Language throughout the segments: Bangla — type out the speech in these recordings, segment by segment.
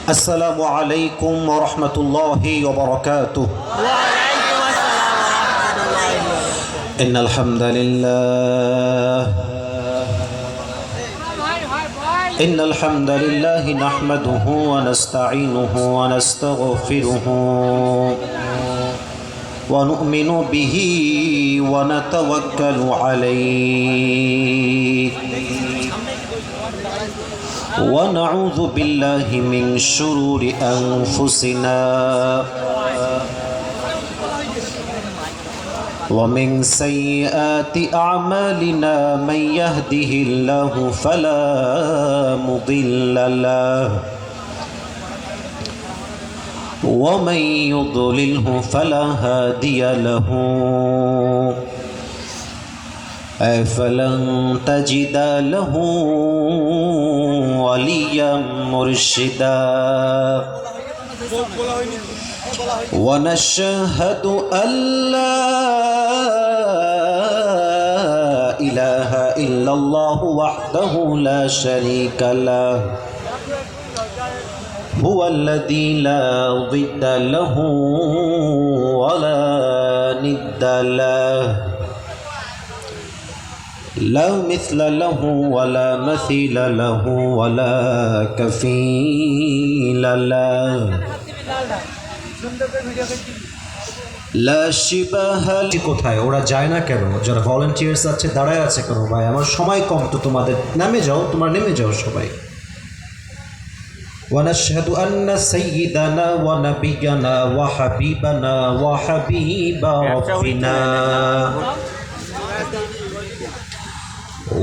السلام عليكم ورحمة الله وبركاته. وعليكم السلام ورحمة الله وبركاته. إن الحمد لله نحمده ونستعينه ونستغفره ونؤمن به ونتوكل عليه ونعوذ بالله من شرور أنفسنا ومن سيئات أعمالنا من يهده الله فلا مضل له ومن يضلله فلا هادي له فلن تجد له وليا مرشدا ونشهد أن لا إله إلا الله وحده لا شريك له هو الذي لا ضد له ولا ند له لا مثل له ولا مثيل له ولا كفيل له لا شبه কোথায় ওরা যায় না কেন? যারা ভলান্টিয়ার্স আছে দাঁড়ায় আছে কেন? ভাই আমার সময় কম, তো তোমাদের নেমে যাও সবাই। ونشهد أن سيدنا ونبينا وحبيبنا وحبيب ربنا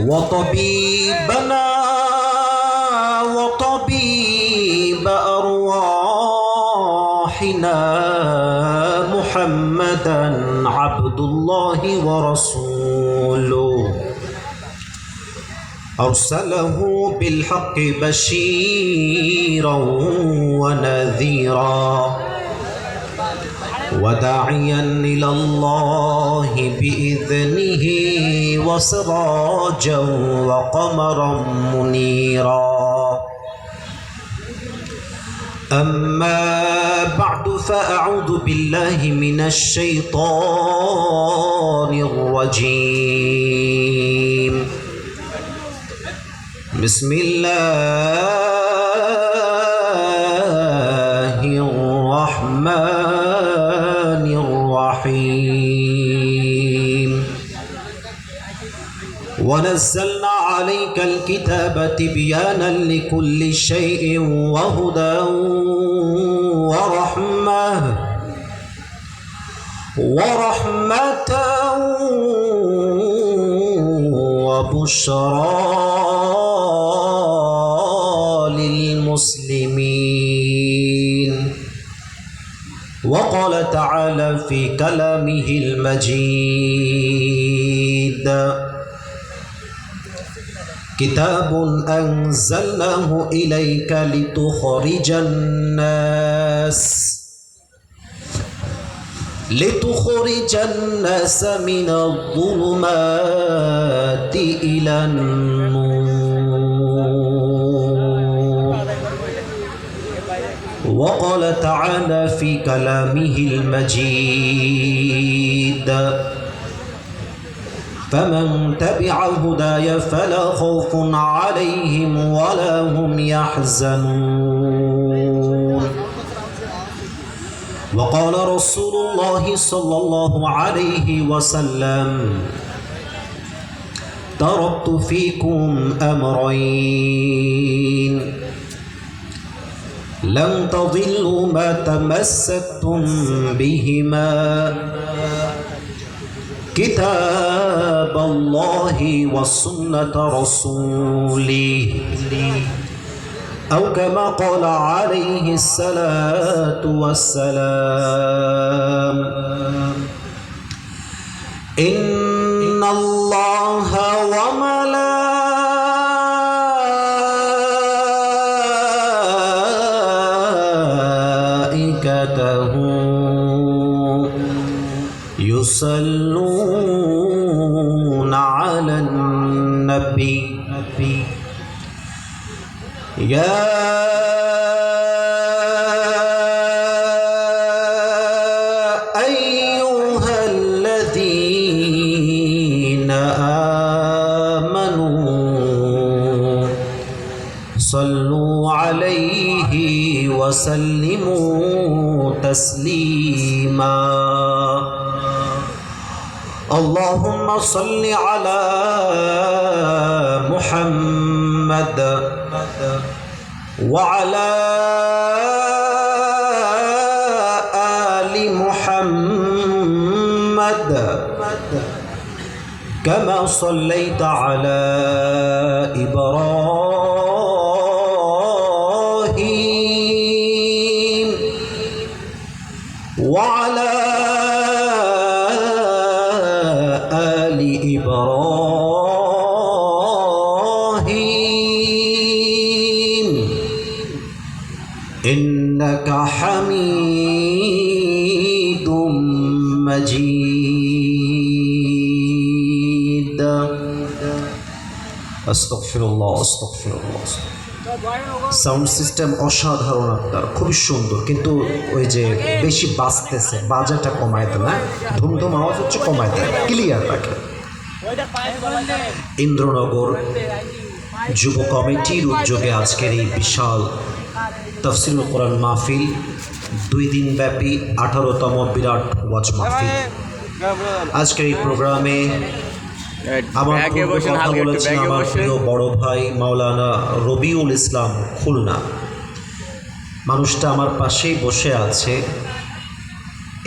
وطبيبنا وطبيب أرواحنا محمدا عبد الله ورسوله أرسله بالحق بشيرا ونذيرا وداعيا إلى الله بإذنه وسراجا وقمرا منيرا أما بعد فأعوذ بالله من الشيطان الرجيم بسم الله الرحمن الرحيم ونزلنا عليك الكتاب تبيانا لكل شيء وهدى ورحمة وبشرى للمسلمين. وقال تعالى في كلامه المجيد كتاب أنزلناه إليك لتخرج الناس من الظلمات إلى النور. وقال تعالى في كلامه المجيد فمن تبع هداي فلا خوف عليهم ولا هم يحزنون. وقال رسول الله صلى الله عليه وسلم تركت فيكم أمرين لن تضلوا ما تمسكتم بهما كتاب الله وسنة رسوله أو كما قال عليه الصلاة والسلام إن الله وملائكته يصلون على النبي يا عليه وسلموا تسليما اللهم صل على محمد وعلى آل محمد كما صليت على إبراهيم وعلى آل إبراهيم إنك حميد مجيد আস্তাগফিরুল্লাহ আস্তাগফিরুল্লাহ সাউন্ড সিস্টেম অসাধারণ আপনার খুবই সুন্দর কিন্তু ওই যে বেশি বাজতেছে বাজারটা কমায় দেন না ধুমধুম আওয়াজ হচ্ছে কমায় দেন ক্লিয়ার রাখেন ইন্দ্রনগর যুব কমিটির উদ্যোগে আজকের এই বিশাল তাফসিরুল কোরআন মাহফিল 2 দিন ব্যাপী 18তম বিরাট ওয়াজ মাহফিল আজকের এই প্রোগ্রামে আমার পূর্বে কথা বলেছেন আমার প্রিয় বড় ভাই মাওলানা রবিউল ইসলাম খুলনা মানুষটা আমার পাশেই বসে আছে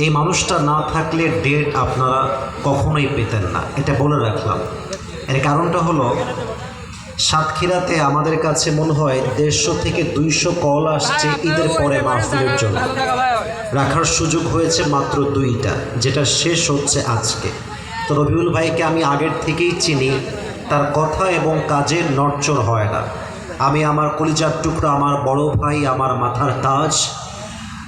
এই মানুষটা না থাকলে ডেট আপনারা কখনোই পেতেন না এটা বলে রাখলাম এর কারণটা হলো সাতক্ষীরাতে আমাদের কাছে মনে হয় 150 থেকে 200 কল আসছে ঈদের পরে মাহফিলের জন্য রাখার সুযোগ হয়েছে মাত্র 2টা যেটা শেষ হচ্ছে আজকে তো রবিউল ভাইকে আমি আগের থেকেই চিনি তার কথা এবং কাজে নড়চড় হয় না আমি আমার কলিজার টুকরা আমার বড় ভাই আমার মাথার তাজ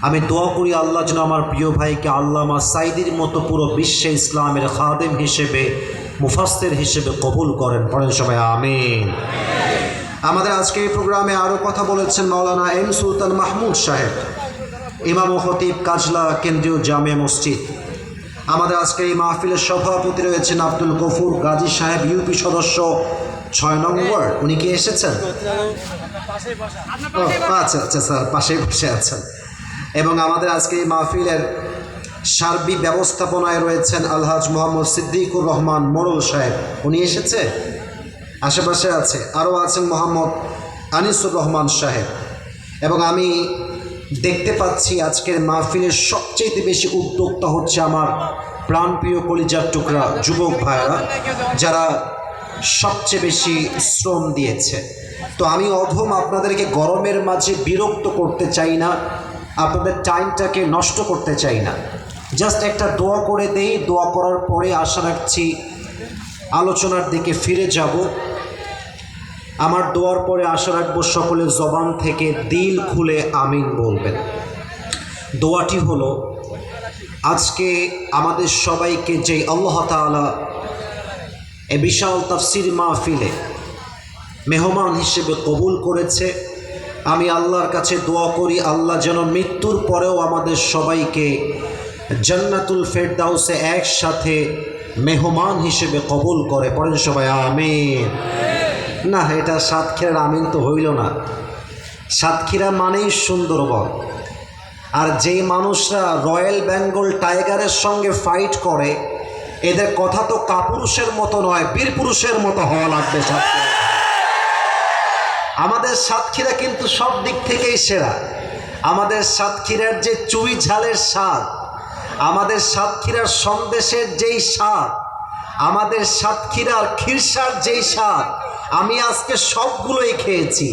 আমি দোয়া করি আল্লাহ যেন আমার প্রিয় ভাইকে আল্লামা সাইদির মতো পুরো বিশ্বে ইসলামের খাদেম হিসেবে মুফাসসির হিসেবে কবুল করেন পড়েন সবাই আমিন আমাদের আজকে এই প্রোগ্রামে আরও কথা বলেছেন মাওলানা এম সুলতান মাহমুদ সাহেব ইমাম ও খতিব কাজলা কেন্দ্রীয় জামিয়া মসজিদ আমাদের আজকে এই মাহফিলের সভাপতি রয়েছেন আব্দুল গফুর গাজী সাহেব ইউপি সদস্য 6 নং ওয়ার্ড উনি কি এসেছেন আচ্ছা আচ্ছা স্যার পাশেই বসে আছেন এবং আমাদের আজকে এই মাহফিলের সার্বিক ব্যবস্থাপনায় রয়েছেন আলহাজ মোহাম্মদ সিদ্দিকুর রহমান মোড়ল সাহেব উনি এসেছে আশেপাশে আছে আরও আছেন মোহাম্মদ আনিসুর রহমান সাহেব এবং আমি দেখতে পাচ্ছি আজকের মাহফিলের সবচেয়ে বেশি উদ্যোক্তা হচ্ছে আমার প্রাণপ্রিয় কলিজার টুকরা যুবক ভাইরা যারা সবচেয়ে বেশি শ্রম দিয়েছে তো আমি অধম আপনাদেরকে গরমের মাঝে বিরক্ত করতে চাই না আপনাদের টাইমটাকে নষ্ট করতে চাই না জাস্ট একটা দোয়া করে দেই দোয়া করার পরে আশা রাখছি আলোচনার দিকে ফিরে যাব আমার দোয়ার পরে আশা রাখবো সকলের জবান থেকে দিল খুলে আমিন বলবেন দোয়াটি হলো আজকে আমাদের সবাইকে যে আল্লাহ তাআলা এ বিশাল তাফসির মাহফিলে মেহমান হিসেবে কবুল করেছে আমি আল্লাহর কাছে দোয়া করি আল্লাহ যেন মৃত্যুর পরেও আমাদের সবাইকে জান্নাতুল ফেরদাউসে একসাথে মেহমান হিসেবে কবুল করে পড়েন সবাই আমিন না এটা সাতক্ষীরার আমিন তো হইল না সাতক্ষীরা মানেই সুন্দরবন আর যেই মানুষরা রয়্যাল বেঙ্গল টাইগারের সঙ্গে ফাইট করে এদের কথা তো কাপুরুষের মতো নয় বীর পুরুষের মতো হওয়া লাগবে সাতক্ষীরা আমাদের সাতক্ষীরা কিন্তু সব দিক থেকেই সেরা আমাদের সাতক্ষীরার যে চুই ঝালের স্বাদ আমাদের সাতক্ষীরার সন্দেশের যেই স্বাদ আমাদের সাতক্ষীরার খিরসার যেই স্বাদ আমি আজকে সবগুলোই খেয়েছি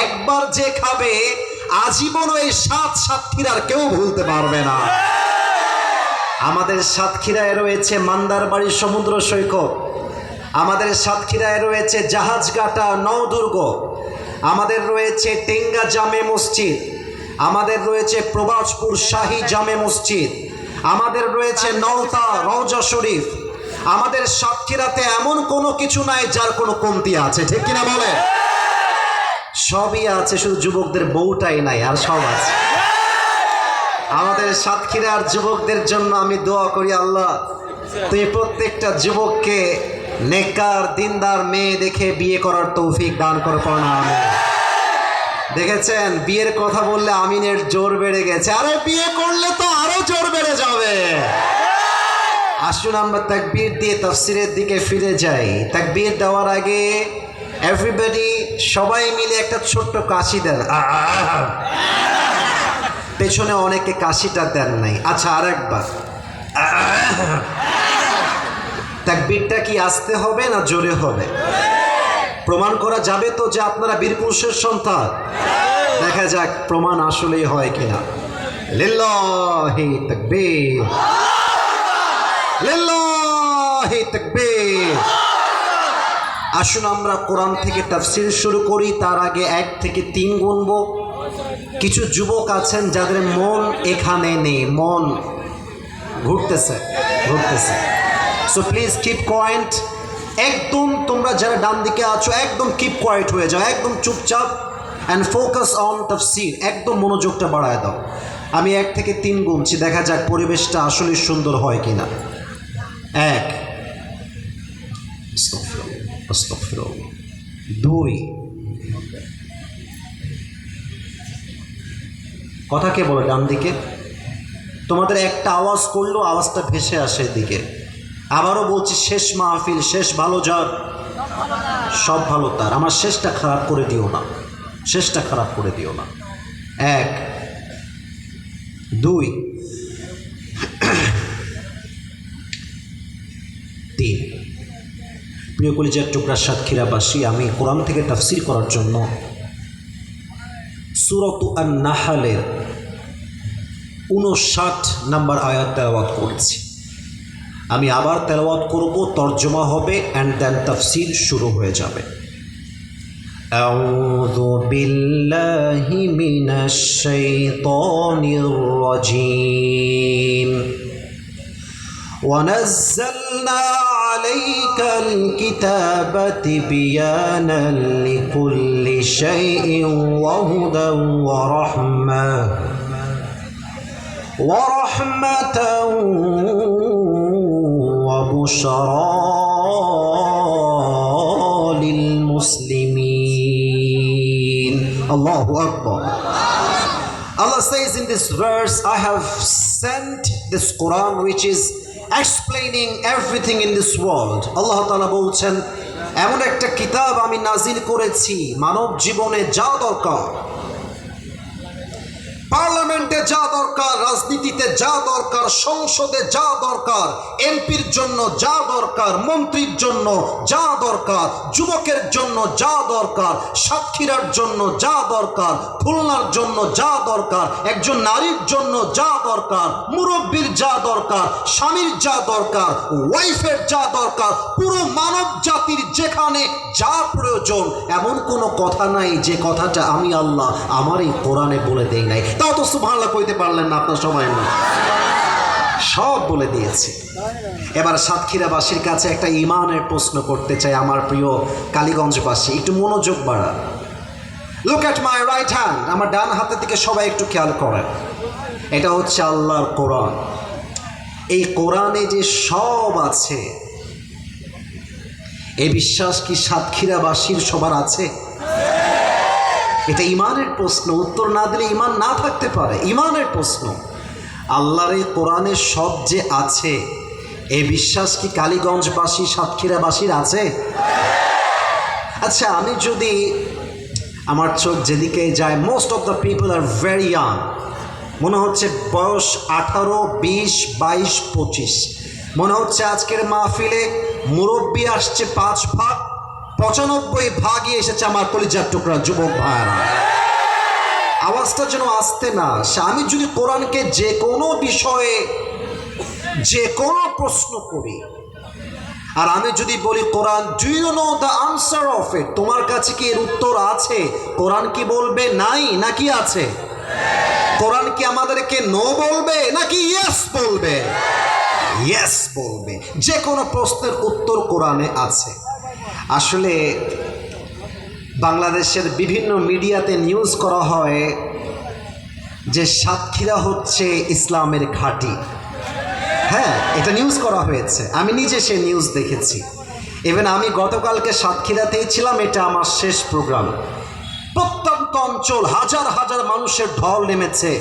একবার যে খাবে আজীবনও এই স্বাদ সাতক্ষীরার কেউ ভুলতে পারবে না আমাদের সাতক্ষীরায় রয়েছে মান্দারবাড়ি সমুদ্র সৈকত আমাদের সাতক্ষীরায় রয়েছে জাহাজঘাটা নওদুর্গ আমাদের রয়েছে টেঙ্গা জামে মসজিদ আমাদের রয়েছে প্রভাসপুর শাহী জামে মসজিদ আমাদের রয়েছে নওতা রওজা শরীফ আমাদের সাতক্ষীরাতে এমন কোনো কিছু নাই যার কোনো কমতি আছে ঠিক কিনা বলে সবই আছে শুধু যুবকদের বউটাই নাই আর সব আছে আমাদের সাতক্ষীরার যুবকদের জন্য আমি দোয়া করি আল্লাহ তুই প্রত্যেকটা যুবককে নেককার দিনদার মেয়ে দেখে বিয়ে করার তৌফিক দান কর না দেখেছেন, বিয়ের কথা বললে আমিনের জোর বেড়ে গেছে। আরে বিয়ে করলে তো আরো জোর বেড়ে যাবে। আসুন আমরা তাকবীর দিয়ে তাফসিরের দিকে ফিরে যাই। তাকবীর দেওয়ার আগে এভরিবডি সবাই মিলে একটা ছোট্ট কাশি দেন। পেছনে অনেকে কাশিটা দেন নাই। আচ্ছা, আরেকবার। তাকবীরটা কি আস্তে হবে না জোরে হবে? প্রমাণ করা যাবে তো যে আপনারা বীর পুরুষের সন্তান? দেখা যাক প্রমাণ আসলেই হয় কিনা। লিল্লাহি তাকবীর, লিল্লাহি তাকবীর। আসুন আমরা কোরআন থেকে তাফসীর শুরু করি। তার আগে 1 থেকে 3 গুনবো। কিছু যুবক আছেন যাদের মন এখানে নেই, মন ঘুরতেছে। So please keep quiet. একদম তোমরা যারা ডান দিকে আছো একদম কিপ কোয়াইট হয়ে যাও, একদম চুপচাপ অ্যান্ড ফোকাস অন তাফসীর। একদম মনোযোগটা বাড়ায় দাও। আমি 1 থেকে 3 গুনছি, দেখা যাক পরিবেশটা আসলে সুন্দর হয় কিনা। 1, 2। কথা কে বলে ডান দিকে? তোমাদের একটা আওয়াজ করলো, আওয়াজটা ভেসে আসে এদিকে। আবারও বলছি, শেষ মাহফিল, শেষ ভালো যার, সব ভালো তার। আমার শেষটা খারাপ করে দিও না, শেষটা খারাপ করে দিও না। 1, 2, 3। প্রিয় কলিজার টুকরা সাতক্ষীরাবাসী, আমি কোরআন থেকে তাফসীর করার জন্য সূরাত আন-নাহলের 59 নম্বর আয়াত তেলাওয়াত করেছি। আমি আবার তেলাওয়াত করব, তর্জমা হবে অ্যান্ড দেন তাফসীর শুরু হয়ে যাবে। আউযু বিল্লাহি মিনাশ শাইতানির রাজীম। ونزلنا عليك الكتاب تبيانا لكل شيء وهدى ورحمة وبشرى للمسلمين. الله أكبر. Allah says in this verse, I have sent this Quran which is explaining everything in this world. Allah Ta'ala বলছেন, এমন একটা কিতাব আমি নাজিল করেছি মানব জীবনে যা দরকার, পার্লামেন্টে যা দরকার, রাজনীতিতে যা দরকার, সংসদে যা দরকার, এমপির জন্য যা দরকার, মন্ত্রীর জন্য যা দরকার, যুবকের জন্য যা দরকার, সাতক্ষীরার জন্য যা দরকার, খুলনার জন্য যা দরকার, একজন নারীর জন্য যা দরকার, মুরব্বীর যা দরকার, স্বামীর যা দরকার, ওয়াইফের যা দরকার, পুরো মানব জাতির যেখানে যা প্রয়োজন, এমন কোনো কথা নাই যে কথাটা আমি আল্লাহ আমার এই কোরআনে বলে দেই নাই। তাও তো সুবহানাল্লাহ কইতে পারলেন না আপনার সবাই না? সব বলে দিয়েছি। এবার সাতক্ষীরাবাসীর কাছে একটা ঈমানের প্রশ্ন করতে চাই, আমার প্রিয় কালীগঞ্জবাসী, একটু মনোযোগ বাড়া। Look at my right hand. আমার ডান হাতের দিকে সবাই একটু খেয়াল করেন। এটা হচ্ছে আল্লাহর কোরআন। এই কোরআনে যে সব আছে, এই বিশ্বাস কি সাতক্ষীরাবাসীর সবার আছে? এটা ঈমানের প্রশ্ন, উত্তর না দিলে ঈমান না থাকতে পারে। ঈমানের প্রশ্ন। আল্লাহর এই কোরআনে সব যে আছে, এই বিশ্বাস কি কালীগঞ্জবাসী সাতক্ষীরাবাসীর আছে? আচ্ছা, আমি যদি আমার চোখ যেদিকে যায়, most of the people are very young. মনে হচ্ছে বয়স 18, 20, 22, 25। মনে হচ্ছে আজকের মাহফিলে মুরব্বী আসছে 5 ভাগ, 95 ভাগই এসেছে আমার কলিজার টুকরা যুবক ভাইরা। আওয়াজটা যেন আসতে না। আমি যদি কোরআনকে যে কোনো বিষয়ে যে কোনো প্রশ্ন করি, আর আমি যদি বলি Quran, do you know the answer of it, তোমার কাছে কি এর উত্তর আছে? কোরআন কি বলবে নাই নাকি আছে? কোরআন কি আমাদেরকে নো বলবে নাকি ইয়েস বলবে? ইয়েস বলবে। যে কোনো প্রশ্নের উত্তর কোরআনে আছে। আসলে বাংলাদেশের বিভিন্ন মিডিয়াতে নিউজ করা হয় যে সাতক্ষীরা হচ্ছে ইসলামের ঘাঁটি। হ্যাঁ, এটা নিউজ করা হয়েছে, আমি নিজে সে নিউজ দেখেছি। ইভেন আমি গতকালকে সাতক্ষীরাতেই ছিলাম, এটা আমার শেষ প্রোগ্রাম। প্রত্যন্ত প্রত্যন্ত অঞ্চল হাজার হাজার মানুষের ঢল নেমেছে।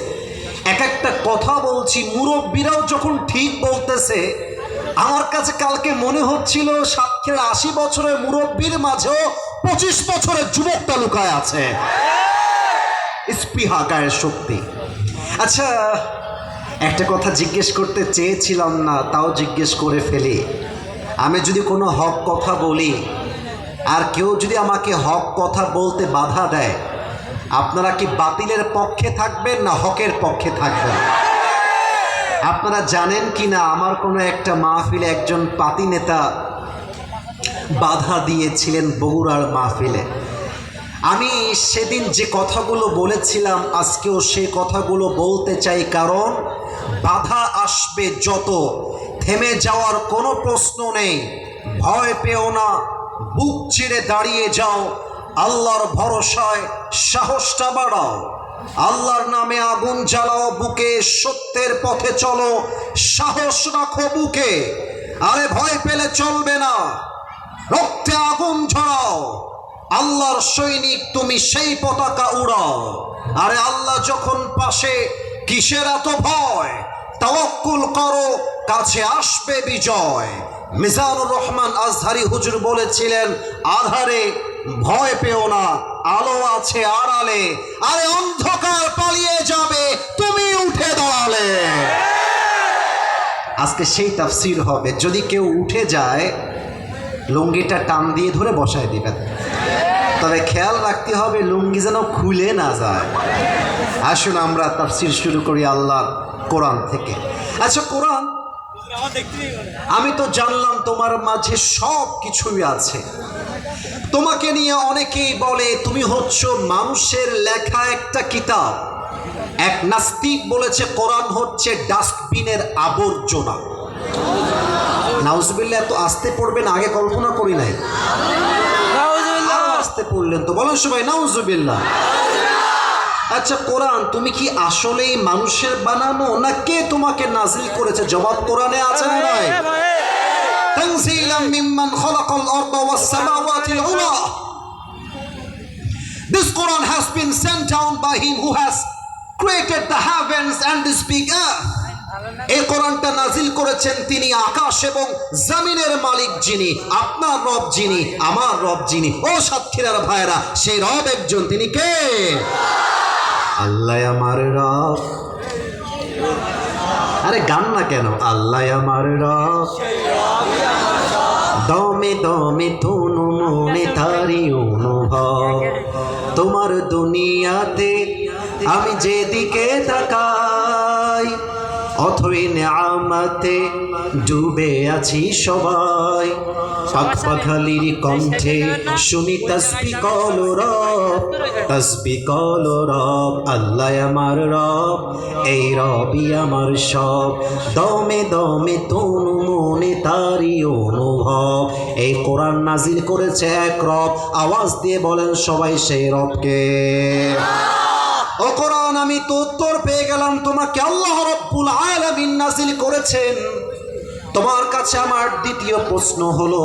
এক একটা কথা বলছি, মুরব্বীরাও যখন ঠিক বলতেছে, আমার কাছে কালকে মনে হচ্ছিল সাতক্ষীরার 80 বছরের মুরব্বীর মাঝেও 25 বছরের যুবকটা লুকায় আছে। স্পৃহা, গায়ের শক্তি। আচ্ছা, একটা কথা জিজ্ঞেস করতে চেয়েছিলাম না, তাও জিজ্ঞেস করে ফেলি। আমি যদি কোনো হক কথা বলি আর কেউ যদি আমাকে হক কথা বলতে বাধা দেয়, আপনারা কি বাতিলের পক্ষে থাকবেন না হকের পক্ষে থাকবেন? আপনারা জানেন কি না, আমার কোনো একটা মাহফিলে একজন পাতি নেতা বাধা দিয়েছিলেন বগুড়ার মাহফিলে। আমি সেদিন যে কথাগুলো বলেছিলাম আজকেও সেই কথাগুলো বলতে চাই, কারণ বাধা আসবে যত, থেমে যাওয়ার কোনো প্রশ্ন নেই। ভয় পেও না, বুক চিরে দাঁড়িয়ে যাও, আল্লাহর ভরসায় সাহসটা বাড়াও, আল্লাহর নামে আগুন জ্বালাও বুকে, সত্যের পথে চলো, সাহস রাখো বুকে। আরে ভয় পেলে চলবে না, রক্তে আগুন ঝরাও, আল্লাহর সৈনিক তুমি, সেই পতাকা উড়াও। আরে আল্লাহ যখন পাশে, কিসের এত ভয়? তাওয়াক্কুল করো, কাছে আসবে বিজয়। মিজানুর রহমান আজহারি হুজুর বলেছিলেন, আধারে ভয় পেও না, আলো আছে আড়ালে। আরে অন্ধকার পালিয়ে যাবে, তুমি উঠে দাঁড়ালে। আজকে সেই তাফসীর হবে। যদি কেউ উঠে যায়, লুঙ্গিটা টান দিয়ে ধরে বসায় দিবেন, তবে খেয়াল রাখতে হবে লুঙ্গি যেন খুলে না যায়। আসুন আমরা তাফসীর শুরু করি আল্লাহর কোরআন থেকে। আচ্ছা, কোরআন, আমি তো জানলাম তোমার মাঝে সব কিছুই আছে। তোমাকে নিয়ে অনেকেই বলে তুমি হচ্ছ মানুষের লেখা একটা কিতাব। এক নাস্তিক বলেছে কোরআন হচ্ছে ডাস্টবিনের আবর্জনা। নাউজুবিল্লাহ, এত আস্তে পড়বেন আগে কল্পনা করি নাই। আরো আস্তে পড়লেন তো, বলেন সবাই নাউজুবিল্লাহ। আচ্ছা, কোরআন তুমি কি আসলেই মানুষের বানানো, না কে তোমাকে নাজিল করেছে? জবাব কোরআনে আছে না নাই? তানজিলাম মিম্মান খালাকাল আরদা ওয়াস সামাওয়াতিল উলা। This Quran has been sent down by him who has created the heavens and this big earth. এই কোরআনটা নাজিল করেছেন তিনি, আকাশ এবং জমিনের মালিক যিনি, আপনার রব যিনি, আমার রব যিনি। ও সাতক্ষীরার ভাইরা, সেই রব একজন, তিনি কে? আল্লাহ আমার রব। আরে গান না কেন? আল্লাহ আমার রব, দমে দমে তনু মনে তারি অনুভব। তোমার দুনিয়াতে আমি যেদিকে তাকাই, অথই নেয়ামতে ডুবে আছি সবাই। পাখপাখালির কণ্ঠে শুনি তাসবিহ কলো রব, তাসবিহ কলো রব। আল্লাহ আমার রব, এই রবই আমার সব। দমে দমে তনু মনে তারি অনুভব। এই কোরআন নাজিল করেছে এক রব। আওয়াজ দিয়ে বলেন সবাই, সেই রবকে। ও কোরআন, আমি তো উত্তর পেয়ে গেলাম, তোমাকে আল্লাহ রাব্বুল আলামিন নাজিল করেছেন। তোমার কাছে আমার দ্বিতীয় প্রশ্ন হলো,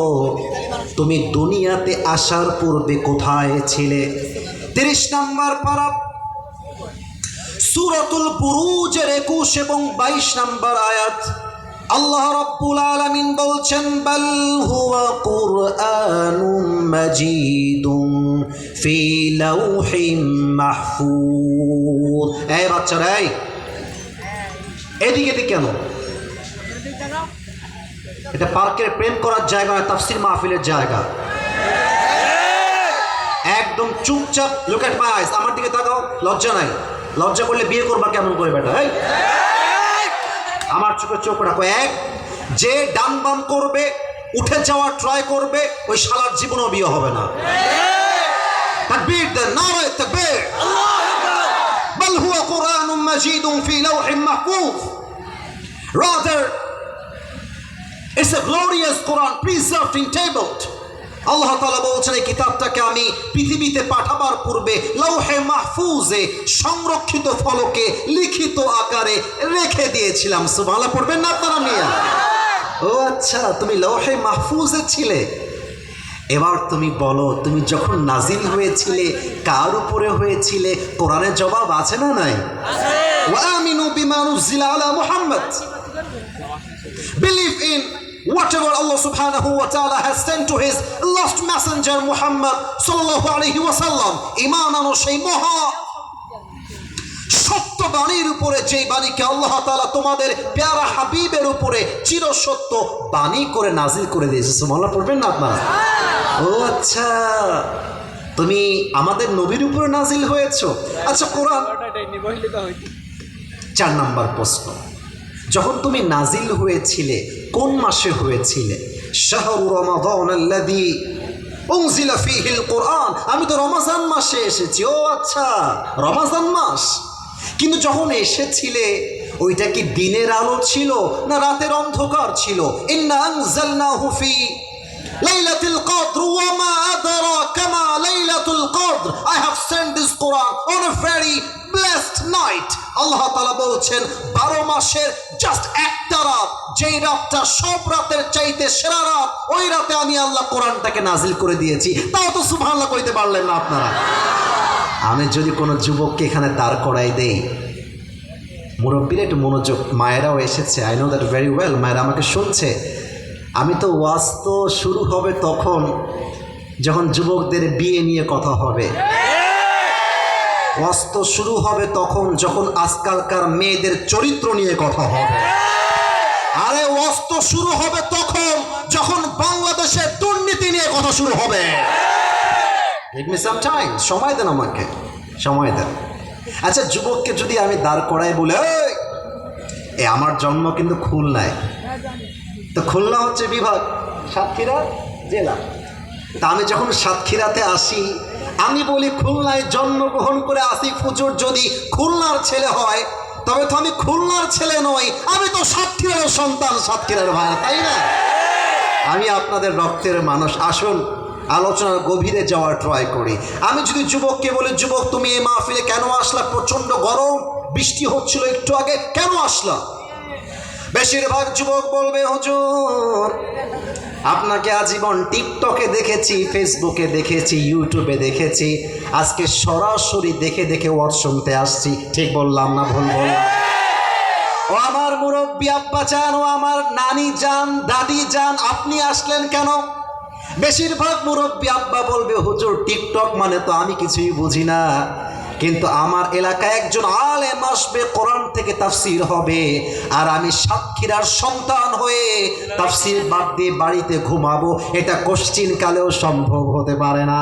তুমি দুনিয়াতে আসার পূর্বে কোথায় ছিলে? 30 নম্বর পারা, সূরাতুল বুরুজের 21 এবং 22 নম্বর আয়াত। আল্লাহ রাব্বুল আলামিন বলছেন, বাল হুয়া কুরআনুম মাজিদুম ফি লাউহিম মাহফুজ। এই বাচ্চারা, এদিকে কেন? এটা পার্কের প্রেম করার জায়গা না, তাফসীর মাহফিলের জায়গা। একদম চুপচাপ, লুক এট মাই আইস, আমার দিকে তাকাও। লজ্জা নাই? লজ্জা করলে বিয়ে করবা কেমন করে বেটা? আমার চোখে চোখ রাখো। এক, যে ডান বাম করবে, উঠে যাওয়ার ট্রাই করবে, ওই শালার জীবনও বিয়ে হবে না। তাকবীর দেন, নারে তাকবীর। বাল হুয়া কুরআনুম মাজিদুম ফি লাউহিম Mahfuz. Rather, it's a glorious Quran preserved in tablet. আল্লাহ তাআলা বলছেন, এই কিতাবটাকে আমি পৃথিবীতে পাঠাবার পূর্বে লৌহে মাহফুজে সংরক্ষিত ফলকে লিখিত আকারে রেখে দিয়েছিলাম। সুবহানাল্লাহ পড়বেন না আপনারা মিয়া? ও আচ্ছা, তুমি লৌহে মাহফুজে ছিলে। এবার তুমি বলো, তুমি যখন নাজিল হয়েছিলে কার উপরে হয়েছিলে? কোরআনের জবাব আছে না নাই? ওয়া আমিনু বিমা নুজিলা আলা Muhammad, believe in whatever Allah subhanahu wa ta'ala has sent to his last messenger Muhammad sallallahu alaihi wasallam. ঈমান আনো সেই মহা সত্য বাণীর উপরে, যেই বাণীকে আল্লাহ তাআলা তোমাদের প্যারা হাবিবের উপরে চিরসত্য বাণী করে নাজিল করে দিয়েছে। সুবহানাল্লাহ পড়বেন না আপনারা? ও আচ্ছা, তুমি আমাদের নবীর উপরে নাজিল হয়েছো। আচ্ছা, কোরআন 4 নম্বর প্রশ্ন, যখন তুমি নাজিল হয়েছিলে কোন মাসে হয়েছিলে? শাহরু রমাদান আল্লাযী উনজিলা ফীহিল কুরআন, আমি তো রমজান মাসে এসেছি। ও আচ্ছা, রমজান মাস। কিন্তু যখন এসেছিলে ওইটা কি দিনের আলো ছিল না রাতের অন্ধকার ছিল? ইন্না আনজালনাহু ফি লাইলাতুল কদর ওয়া মা আদরাকা মা লাইলাতুল কদর, I have sent this Quran on a very blessed night. আল্লাহ তাআলা বলছেন 12 মাসের জাস্ট একটা রাত, যেই রাতটা সব রাতের চাইতে সেরা রাত, ওই রাতে আমি আল্লাহ কোরআনটাকে নাজিল করে দিয়েছি। তাও তো সুবহানাল্লাহ কইতে পারলেন না আপনারা। আমি যদি কোনো যুবককে এখানে দাঁড় করাই দেই, মুরব্বীরা একটু মনোযোগ, মায়েরাও এসেছে, I know that very well, মায়েরা আমাকে শুনছে। আমি তো ওয়াজ তো শুরু হবে তখন যখন যুবকদের বিয়ে নিয়ে কথা হবে, ওয়াজ তো শুরু হবে তখন যখন আজকালকার মেয়েদের চরিত্র নিয়ে কথা হবে। আরে ওয়াজ তো শুরু হবে তখন যখন বাংলাদেশের দুর্নীতি নিয়ে কথা শুরু হবে। Give me some time, সময় দেন আমাকে, সময় দেন। আচ্ছা, যুবককে যদি আমি দাঁড় করাই বলে, আমার জন্ম কিন্তু খুলনায়, তো খুলনা হচ্ছে বিভাগ, সাতক্ষীরা জেলা। তা আমি যখন সাতক্ষীরাতে আসি, আমি বলি খুলনায় জন্মগ্রহণ করে আসিফ হুজুর যদি খুলনার ছেলে হয়, তবে তো আমি খুলনার ছেলে নই, আমি তো সাতক্ষীরার সন্তান, সাতক্ষীরার ভাই, তাই না? আমি আপনাদের রক্তের মানুষ। আসুন আলোচনার গভীরে যাওয়ার ট্রাই করি। আমি যদি যুবককে বলি, যুবক তুমি এই মাহফিলে কেন আসলা? প্রচণ্ড গরম, বৃষ্টি হচ্ছিল একটু আগে, কেন আসলা? বেশিরভাগ যুবক বলবে, হুজুর আপনাকে আজীবন টিকটকে দেখেছি, ফেসবুকে দেখেছি, ইউটিউবে দেখেছি, আজকে সরাসরি দেখে দেখে ওয়াজ শুনতে আসছি। ঠিক বললাম না ভুল বললাম? ও আমার মুরব্বী আব্বা জান, ও আমার নানি জান, দাদি জান, আপনি আসলেন কেন? বেশিরভাগ মুরব্বী আব্বা বলবে, হুজুর টিকটক মানে তো আমি কিছুই বুঝি না, কিন্তু আমার এলাকায় একজন আলেম আসবে, কোরআন থেকে তাফসীর হবে, আর আমি সাতক্ষীরার সন্তান হয়ে তাফসীর বাদ দিয়ে বাড়িতে ঘুমাবো, এটা কোশ্চিন কালেও সম্ভব হতে পারে না।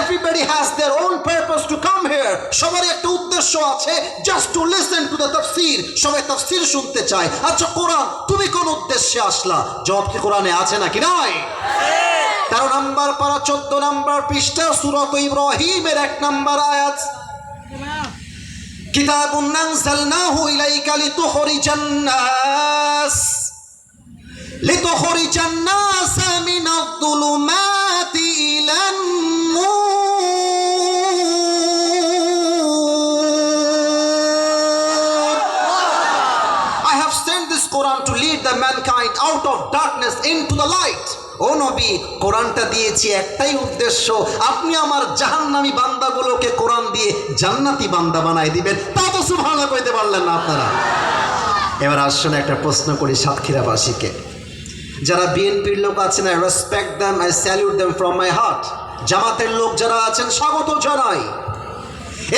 Everybody has their own purpose to come here. সবারই একটা উদ্দেশ্য আছে, just to listen to the tafsir. সবাই তাফসীর শুনতে চায়। আচ্ছা কোরআন, তুমি কোন উদ্দেশ্যে আসলা? জবাব কি কোরআনে আছে নাকি নাই? 13 নম্বর পারা 14 নম্বর পৃষ্ঠা সূরা ইব্রাহিমের 1 নম্বর আয়াত, কিতাবুন আনজালনাহু ইলাইকা লিতুখরিজান নাস মিনাদ যুলুমাতি ইলান নূর। I have sent this Quran to lead the mankind out of darkness into the light. ও নবী, কোরআনটা দিয়েছি একটাই উদ্দেশ্য, আপনি আমার জাহান্নামী বান্দাগুলোকে কোরআন দিয়ে জান্নাতি বান্দা বানাই দিবেন। তা তো সুবহানাল্লাহ কইতে পারলেন না আপনারা। এবার আসুন একটা প্রশ্ন করি সাতক্ষীরাবাসীকে, যারা বিএনপির লোক আছেন, I respect them, I salute them from my heart. জামাতের লোক যারা আছেন, স্বাগত জানাই।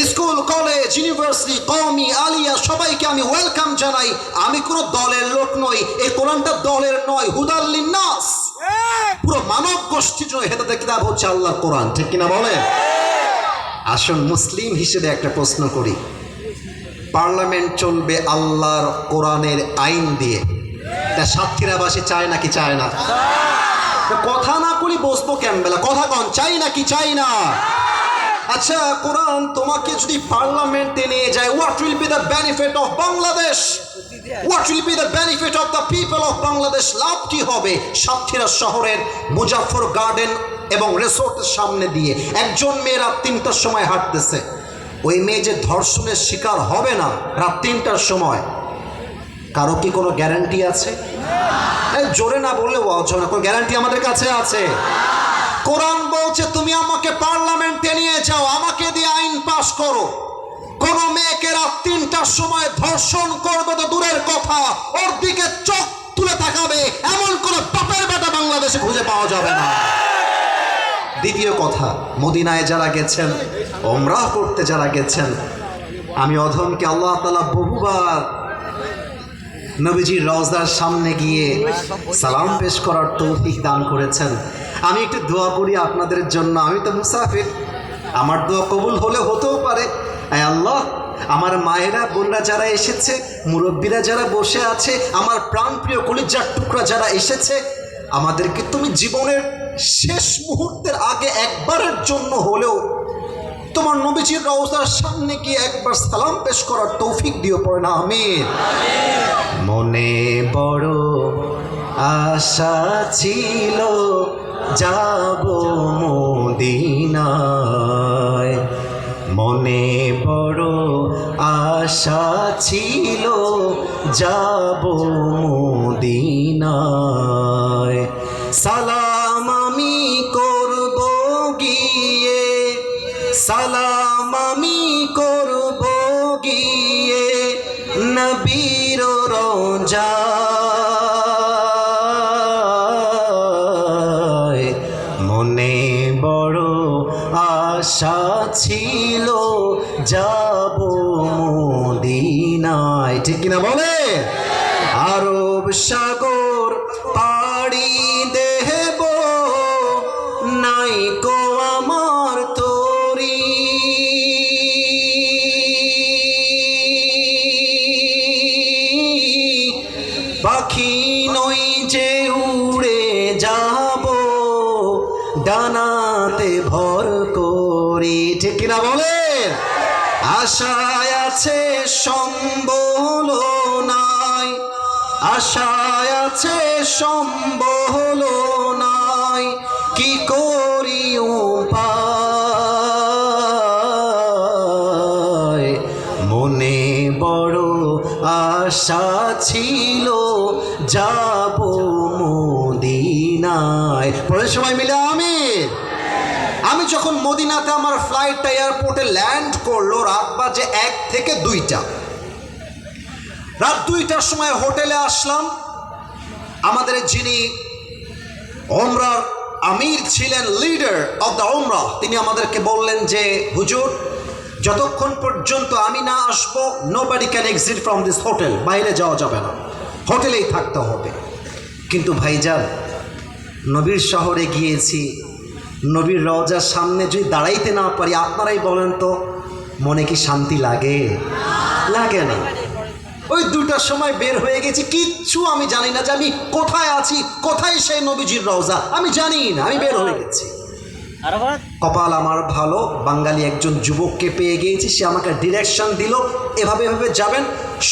স্কুল, কলেজ, ইউনিভার্সিটি, কওমি, আলিয়া, সবাইকে আমি ওয়েলকাম জানাই। আমি কোনো দলের লোক নই, এই কোরআনটা দলের নয়, হুদাল লিন্নাস, পুরো মানব গোষ্ঠীর জন্য হেদায়েতের কিতাব হচ্ছে আল্লাহর কোরআন। ঠিক কিনা বলেন? আসুন মুসলিম হিসেবে একটা প্রশ্ন করি, পার্লামেন্ট চলবে আল্লাহর কোরআনের আইন দিয়ে, তা সাতক্ষীরাবাসী চায় নাকি চায় না? কথা না করি বসবো কেমবেলা, কথা কন, চাই নাকি চাই না? আচ্ছা, কোরআন তোমাকে যদি পার্লামেন্টে নিয়ে যায়, what will be the benefit of Bangladesh? What will be the benefit of the people of Bangladesh? লাভ কি হবে? সাতক্ষীরা শহরের মুজাফফর গার্ডেন এবং রিসোর্টের সামনে দিয়ে একজন মেয়ে রাত 3টার সময় হাঁটতেছে, ওই মেয়ে যে ধর্ষণের শিকার হবে না রাত 3টার সময়, কারো কি কোনো গ্যারান্টি আছে? এই জোরে না বললে ওয়াজ হবে না, কোনো গ্যারান্টি আমাদের কাছে আছে? কোরআন বলছে তুমি আমাকে পার্লামেন্টে নিয়ে যাও, আমাকে দিয়ে আইন পাস করো, কোন মেয়েকে রাত 3টার সময় ধর্ষণ করবে তো দূরের কথা, ওর দিকে চোখ তুলে তাকাবে এমন কোন বাপের বেটা বাংলাদেশে খুঁজে পাওয়া যাবে না। দ্বিতীয় কথা, মদিনায় যারা গেছেন, ওমরাহ করতে যারা গেছেন, আমি অধমকে আল্লাহ তাআলা বহুবার নবীজির রওজার সামনে গিয়ে সালাম পেশ করার তৌফিক দান করেছেন। আমি একটু দোয়া করি আপনাদের জন্য, আমি তো মুসাফির, আমার দোয়া কবুল হলে হতেও পারে। আয় আল্লাহ, আমার মায়েরা বোনরা যারা এসেছে, মুরব্বীরা যারা বসে আছে, আমার প্রাণপ্রিয় কলিজার টুকরা যারা এসেছে, আমাদেরকে তুমি জীবনের শেষ মুহূর্তের আগে একবারের জন্য হলেও তোমার নবীজির রওজার সামনে গিয়ে একবার সালাম পেশ করার তৌফিক দিও, পড়ে না আমিন। মনে বড় আশা ছিল যাব মদিনায়, মনে বড় আশা ছিল যাব মদিনায়, সালাম আমি করব গিয়ে, সালাম আমি করব গিয়ে নবীর রওজায়, মনে বড় আশা ছিল যাব মদিনায়, ঠিক কিনা বলে? আরব সাগর পাড়ি দেব, নাই কো আমার তরি, পাখি নই যে উড়ে যাব ডানাতে ভর করি, ঠিক কিনা বলে? আশায় আছে সম্বল নাই, আশায় আছে সম্বল নাই, কি করি উপায়, মনে বড় আশা ছিল যাব মদিনায়। পরের সময় মিলে আমি যখন মদিনাতে আমার ফ্লাইটটা এয়ারপোর্টে ল্যান্ড করলো, রাত বাজে 1 থেকে 2টা, রাত 2টার সময় হোটেলে আসলাম। আমাদের যিনি ওমরার আমির ছিলেন, লিডার অফ দ্য ওমরাহ, তিনি আমাদেরকে বললেন যে হুজুর, যতক্ষণ পর্যন্ত আমি না আসবো nobody can exit from this hotel, বাইরে যাওয়া যাবে না, হোটেলেই থাকতে হবে। কিন্তু ভাইজান, নবীর শহরে গিয়েছি, নবীর রওজার সামনে যদি দাঁড়াইতে না পারি, আপনারাই বলেন তো মনে কি শান্তি লাগে? লাগে না। ওই 2টার সময় বের হয়ে গেছি, কিচ্ছু আমি জানি না যে আমি কোথায় আছি, কোথায় সেই নবীজির রওজা, আমি জানি না, আমি বের হয়ে গেছি। কপাল আমার ভালো, বাঙালি একজন যুবককে পেয়ে গিয়েছি, সে আমাকে ডিরেকশন দিল, এভাবে এভাবে যাবেন,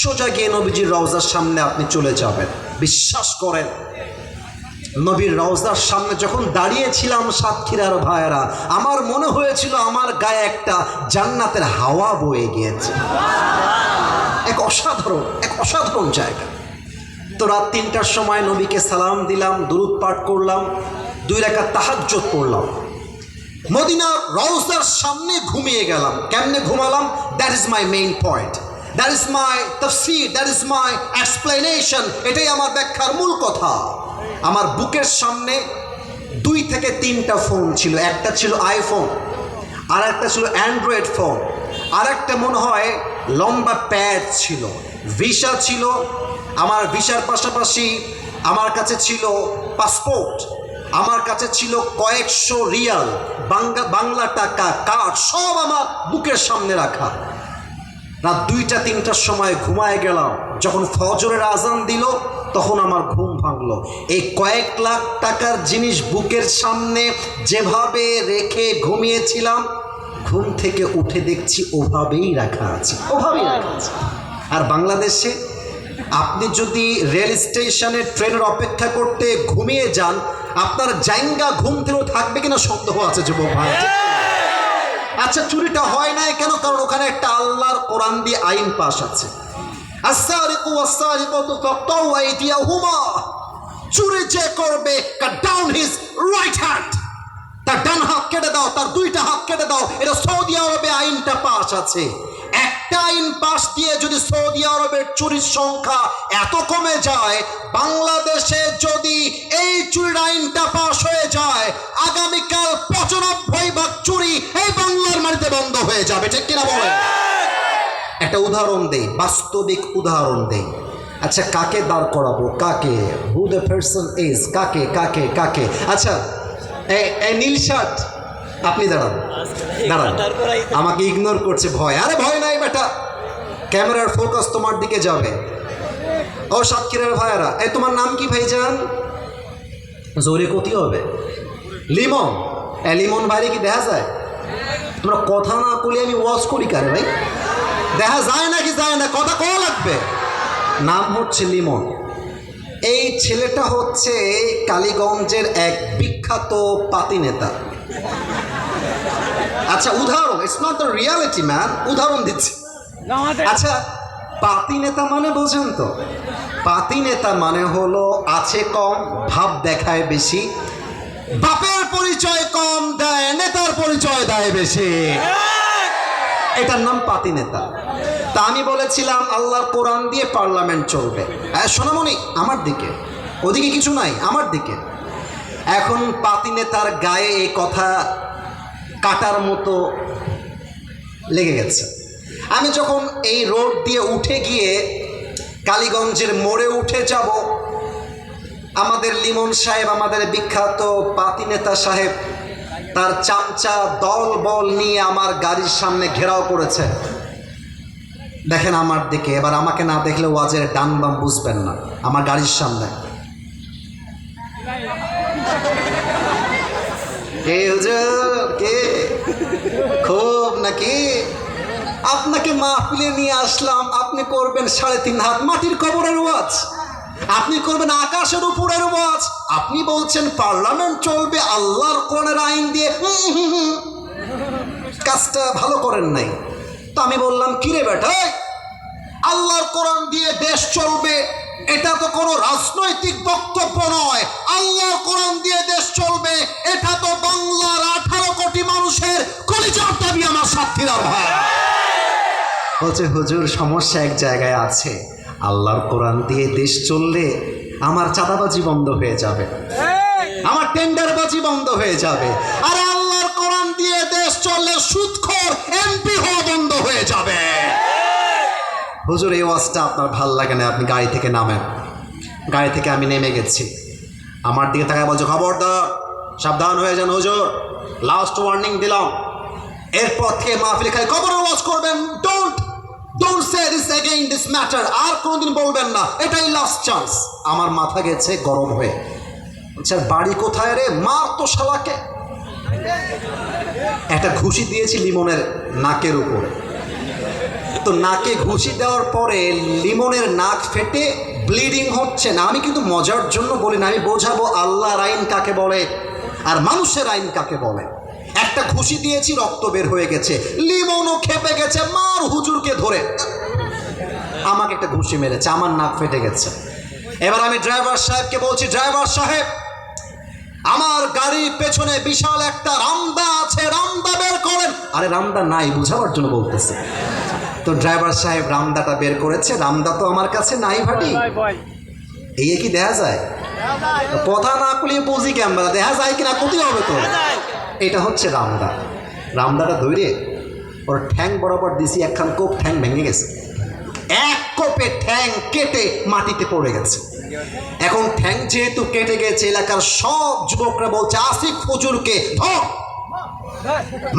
সোজা গিয়ে নবীজির রওজার সামনে আপনি চলে যাবেন। বিশ্বাস করেন, নবীর রওজার সামনে যখন দাঁড়িয়েছিলাম সাতক্ষীরার ভাইয়েরা, আমার মনে হয়েছিল আমার গায়ে একটা জান্নাতের হাওয়া বয়ে গিয়েছে। এক অসাধারণ জায়গা। তো রাত 3টার সময় নবীকে সালাম দিলাম, দুরূদ পাঠ করলাম, 2 রাকাত তাহাজ্জুদ পড়লাম, মদিনার রওজার সামনে ঘুমিয়ে গেলাম। কেমনে ঘুমালাম? That is my main point, that is my তাফসীর, দ্যাট ইজ মাই এক্সপ্লেনেশন। এটাই আমার ব্যাখ্যার মূল কথা। আমার বুকের সামনে 2 থেকে 3টা ফোন ছিল, একটা ছিল আইফোন, আর একটা ছিল অ্যান্ড্রয়েড ফোন, আর একটা মনে হয় লম্বা প্যাড ছিল, ভিসা ছিল। আমার ভিসার পাশাপাশি আমার কাছে ছিল পাসপোর্ট, আমার কাছে ছিল কয়েকশো রিয়াল, বাংলা টাকা, কার্ড, সব আমার বুকের সামনে রাখা। রাত 2টা 3টার সময় ঘুমায় গেলাম। যখন ফজরের আজান দিল তখন আমার ঘুম ভাঙলো। এই কয়েক লাখ টাকার জিনিস বুকের সামনে যেভাবে রেখে ঘুমিয়েছিলাম, ঘুম থেকে উঠে দেখছি ওভাবেই রাখা আছে, ওভাবেই রাখা আছে। আর বাংলাদেশে আপনি যদি রেল স্টেশনে ট্রেনের অপেক্ষা করতে ঘুমিয়ে যান, আপনার জাইঙ্গা ঘুম থেকেও থাকবে কিনা সন্দেহ আছে যুবক ভাই। আচ্ছা, চুরিটা হয় নাই কেন? কারণ ওখানে একটা আল্লাহর কোরআন দিয়ে আইন পাস আছে। আস-সারিকু ওয়াস-সারিকাতু ফাকতাউ আইদিয়াহুমা, চুরি যে করবে cut down his right hand, তার ডান হাত কেটে দাও, তার দুইটা হাত কেটে দাও। এটা সৌদি আরবে আইনটা পাস আছে। একটা আইন পাস দিয়ে যদি সৌদি আরবের চুরির সংখ্যা এত কমে যায়, বাংলাদেশে যদি এই চুরির আইনটা পাস হয়ে যায়, আগামীকাল ৯৫ ভাগ চুরি এই বাংলার মাটিতে বন্ধ হয়ে যাবে। ঠিক কিনা বলেন? একটা উদাহরণ দেই, বাস্তবিক উদাহরণ দেই। আচ্ছা, কাকে দাঁড় করাবো? কাকে? Who the person is? কাকে কাকে কাকে? আচ্ছা, এই নীল শার্ট, আপনি দাঁড়ান, দাঁড়ান। আমাকে ইগনোর করছে, ভয়। আরে ভয় নাই বেটা, ক্যামেরার ফোকাস তোমার দিকে যাবে। ও সাতক্ষীরার ভাইয়ারা, এই তোমার নাম কি ভাইজান? জোরে কতি হবে? লিমন। লিমন ভাইরে কি দেখা যায়? তোমরা কথা না বলে আমি ওয়াজ করি কারে ভাই? দেখা যায় নাকি যায় না? কথা কওয়া লাগবে। নাম হচ্ছে লিমন। এই ছেলেটা হচ্ছে কালীগঞ্জের এক বিখ্যাত পাতি নেতা। আচ্ছা, উদাহরণ, it's not the reality man, উদাহরণ দিচ্ছি। আচ্ছা, পাতি নেতা মানে বোঝেন তো? পাতি নেতা মানে হলো আছে কম, ভাব দেখায় বেশি, বাপের পরিচয় কম দেয়, নেতার পরিচয় দেয় বেশি। এটার নাম পাতি নেতা। তা আমি বলেছিলাম আল্লাহর কোরআন দিয়ে পার্লামেন্ট চলবে। হ্যাঁ সোনামণি, আমার দিকে, ওদিকে কিছু নাই, আমার দিকে। এখন পাতি নেতার গায়ে এই কথা কাটার মতো লেগে গেছে। আমি যখন এই রোড দিয়ে উঠে গিয়ে কালীগঞ্জের মোড়ে উঠে যাব, আমাদের লিমন সাহেব, আমাদের বিখ্যাত পাতি নেতা সাহেব, তার চামচা দল বল নিয়ে আমার গাড়ির সামনে ঘেরাও করেছে। দেখেন আমার দিকে, এবার আমাকে না দেখলে ওয়াজের ডান বাম বুঝবেন না। আমার গাড়ির সামনে কে হুজুর? কে? খুব নাকি? আপনাকে মাহফিলে নিয়ে আসলাম, আপনি করবেন ৩.৫ হাত মাটির কবরের ওয়াজ, আপনি করবেন আকাশের উপরের ওয়াজ, আপনি বলছেন পার্লামেন্ট চলবে আল্লাহর কোরআনের আইন দিয়ে। কাজটা ভালো করেন নাই। তো আমি বললাম, কিরে বেটা, আল্লাহর কোরআন দিয়ে দেশ চলবে, এটা তো কোনো রাজনৈতিক বক্তব্য নয়। আল্লাহর কোরআন দিয়ে দেশ চলবে, এটা তো বাংলার ১৮ কোটি মানুষের কলিজার দাবি। আমার সাথীরা ভাই বলছে, হুজুর সমস্যা এক জায়গায় আছে, আল্লাহর কোরআন দিয়ে দেশ চললে আমার চাঁদাবাজি বন্ধ হয়ে যাবে, আমার টেন্ডারবাজি বন্ধ হয়ে যাবে, আর আল্লাহর কোরআন দিয়ে দেশ চললে সুদখোর এমপি হওয়া বন্ধ হয়ে যাবে। হুজুর এই ওয়াজটা আপনার ভাল লাগে না, আপনি গাড়ি থেকে নামেন। গাড়ি থেকে আমি নেমে গেছি। আমার দিকে তাকায় বলছে, খবরদার, সাবধান হয়ে যান হুজুর, লাস্ট ওয়ার্নিং দিলাম। এরপর থেকে মাহফিলে খালি কবরের ওয়াজ করবেন, don't say this again, this matter, আর কোনোদিন বলবেন না, এটাই লাস্ট চান্স। আমার মাথা গেছে গরম হয়ে। আচ্ছা, বাড়ি কোথায় রে? মার তো শালাকে। একটা ঘুষি দিয়েছি লিমনের নাকের উপরে। তো নাকে ঘুষি দেওয়ার পরে লিমনের নাক ফেটে ব্লিডিং হচ্ছে না। আমি কিন্তু মজার জন্য বলি না, আমি বোঝাবো আল্লাহর আইন কাকে বলে আর মানুষের আইন কাকে বলে। একটা ঘুষি দিয়েছি, রক্ত বের হয়ে গেছে, লিমনও খেপে গেছে, মার হুজুরকে ধরে আমাকে একটা ঘুষি মেরেছে, আমার নাক ফেটে গেছে। এবার আমি ড্রাইভার সাহেবকে বলছি, ড্রাইভার সাহেব, আমার গাড়ির পেছনে বিশাল একটা রামদা আছে, রামদা বের করেন। আরে রামদা নাই, বুঝাবার জন্য বলতেছে। তো ড্রাইভার সাহেব রামদাটা বের করেছে। রামদা তো আমার কাছে নাই ভাটি, এই কি দেখা যায়? কথা না করলে বুঝি ক্যামেরা দেখা যায় কিনা, ক্ষতি হবে তো। এটা হচ্ছে রামদা। রামদাটা ধরে ওর ঠ্যাং বরাবর দিছি, একখান কোপ ঠ্যাং ভেঙে গেছে, এক কোপে ঠ্যাং কেটে মাটিতে পড়ে গেছে। এখন ঠ্যাং যেহেতু কেটে গেছে, এলাকার সব যুবকরা বলছে, আসিফ হুজুরকে ধর,